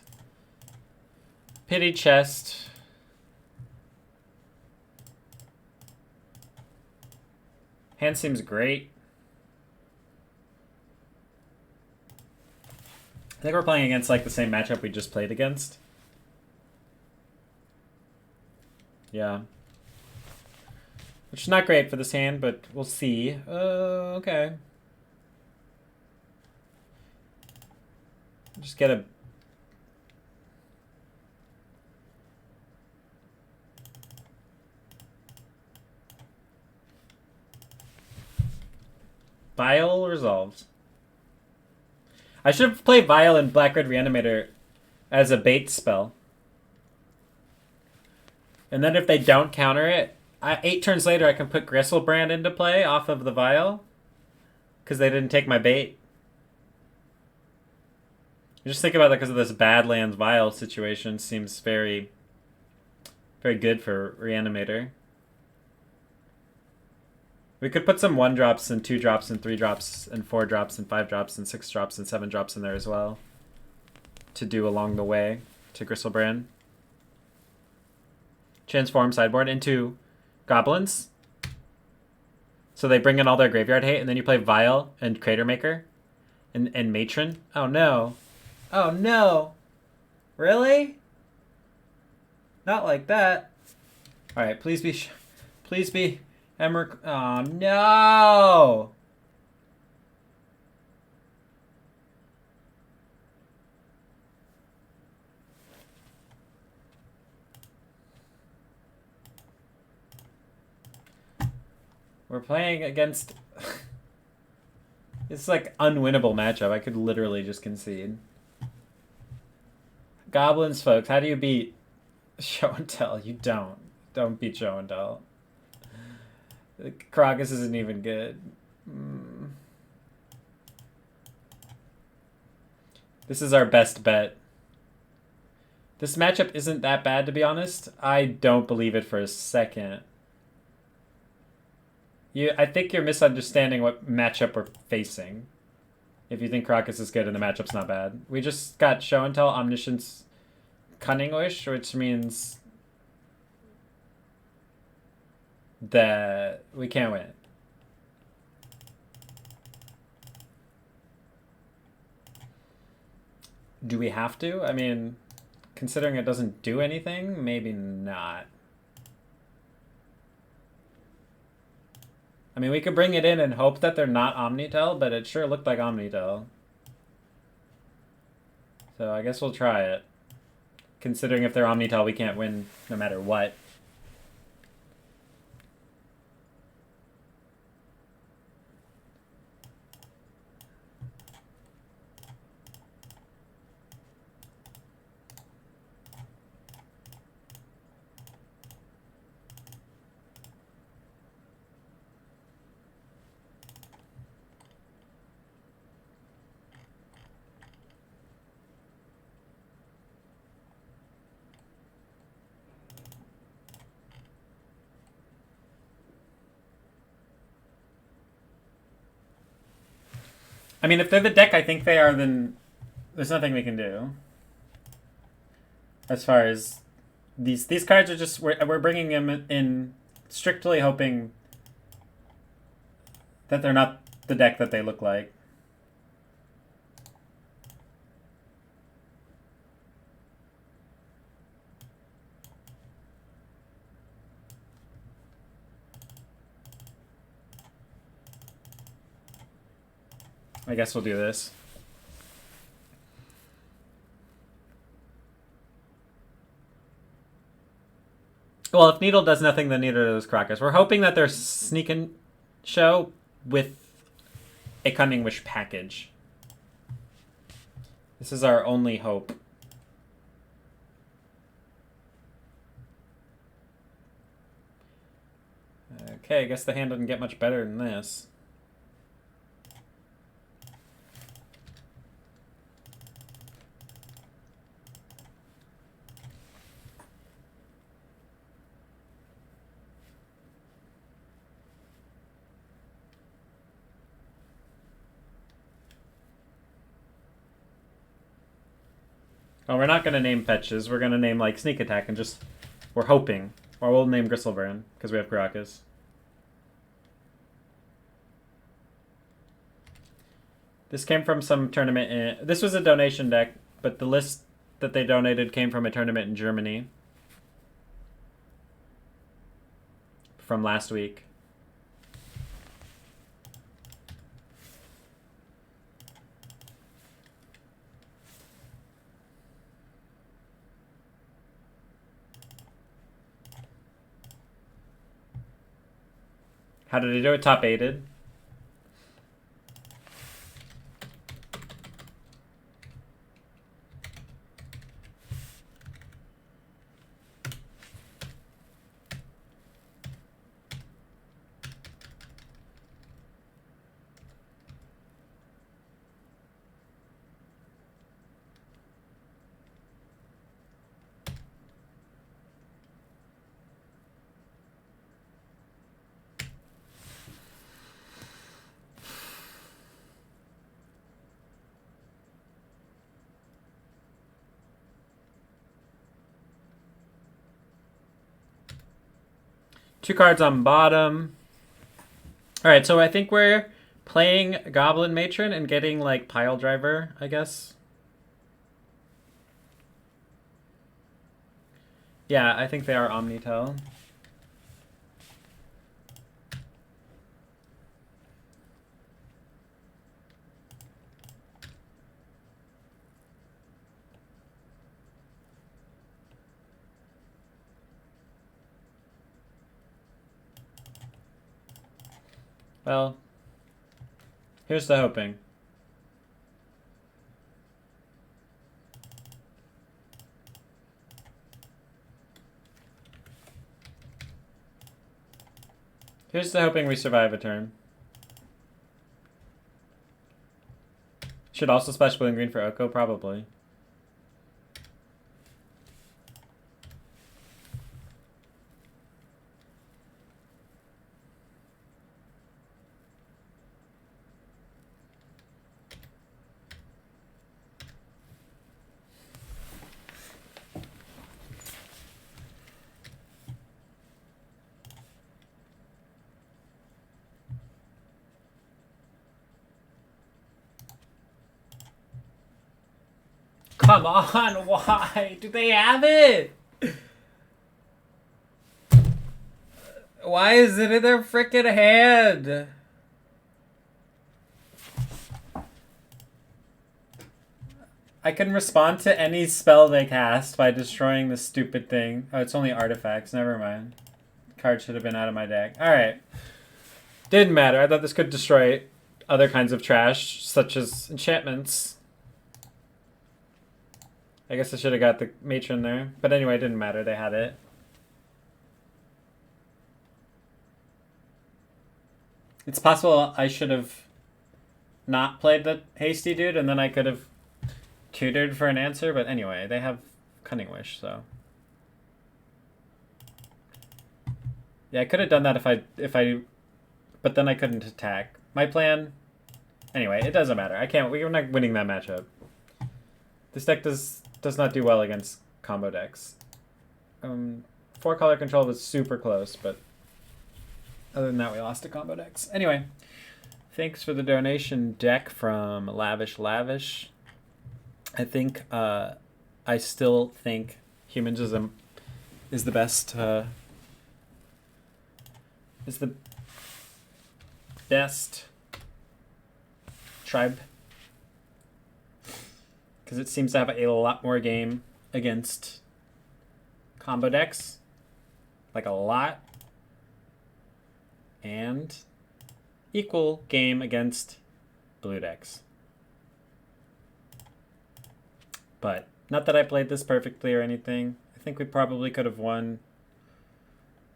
Pity chest. Hand seems great. I think we're playing against like the same matchup we just played against. Yeah. Which is not great for this hand, but we'll see. Okay. Just get a... Vial resolved. I should have played Vial and Black-Red Reanimator as a bait spell. And then if they don't counter it, 8 turns later I can put Gristlebrand into play off of the Vial. Because they didn't take my bait. Just think about that, because of this Badlands Vial situation seems very, very good for Reanimator. We could put some 1-drops and 2-drops and 3-drops and 4-drops and 5-drops and 6-drops and 7-drops in there as well to do along the way to Gristlebrand. Transform sideboard into Goblins. So they bring in all their graveyard hate, and then you play Vial and Cratermaker and Matron. Oh no. Oh no. Really? Not like that. Alright, please be... Please be... Emmerich... Oh no! We're playing against... It's like unwinnable matchup. I could literally just concede. Goblins, folks. How do you beat Show and Tell? You don't. Don't beat Show and Tell. Crocus isn't even good. This is our best bet. This matchup isn't that bad, to be honest. I don't believe it for a second. I think you're misunderstanding what matchup we're facing. If you think Crocus is good and the matchup's not bad. We just got Show and Tell, Omniscience, Cunning Wish, which means that we can't win. Do we have to? I mean, considering it doesn't do anything, maybe not. I mean, we could bring it in and hope that they're not Omnitel, but it sure looked like Omnitel. So I guess we'll try it. Considering if they're Omnitel, we can't win no matter what. I mean, if they're the deck I think they are, then there's nothing we can do. As far as these cards are just, we're bringing them in strictly hoping that they're not the deck that they look like. I guess we'll do this. Well, if Needle does nothing, then neither does Crocus. We're hoping that they're sneaking Show with a Cunning Wish package. This is our only hope. Okay, I guess the hand doesn't get much better than this. Oh, we're not going to name fetches. We're going to name, like, Sneak Attack and just... We're hoping. Or we'll name Gristlebrand, because we have Crocus. This came from some tournament. This was a donation deck, but the list that they donated came from a tournament in Germany. From last week. How did he do it? Top 8'd. Two cards on bottom. Alright, so I think we're playing Goblin Matron and getting, like, Pile Driver, I guess. Yeah, I think they are Omnitel. Well, here's to hoping. Here's to hoping we survive a turn. Should also splash blue and green for Oko, probably. Come on, why do they have it? Why is it in their frickin' hand? I can respond to any spell they cast by destroying the stupid thing. Oh, it's only artifacts. Never mind. Card should have been out of my deck. Alright. Didn't matter. I thought this could destroy other kinds of trash, such as enchantments. I guess I should have got the matron there. But anyway, it didn't matter. They had it. It's possible I should have not played the hasty dude, and then I could have tutored for an answer. But anyway, they have Cunning Wish, so... Yeah, I could have done that if I... But then I couldn't attack. My plan... Anyway, it doesn't matter. We're not winning that matchup. This deck does not do well against combo decks. 4-color control was super close, but other than that, we lost to combo decks. Anyway, thanks for the donation, deck from LavishLavish. I still think Humanism is the best. Is the best tribe. Because it seems to have a lot more game against combo decks. Like a lot. And equal game against blue decks. But not that I played this perfectly or anything. I think we probably could have won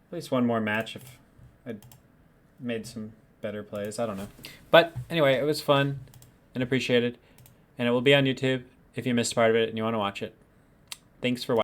at least one more match if I'd made some better plays. I don't know. But anyway, it was fun and appreciated. And it will be on YouTube if you missed part of it and you want to watch it. Thanks for watching.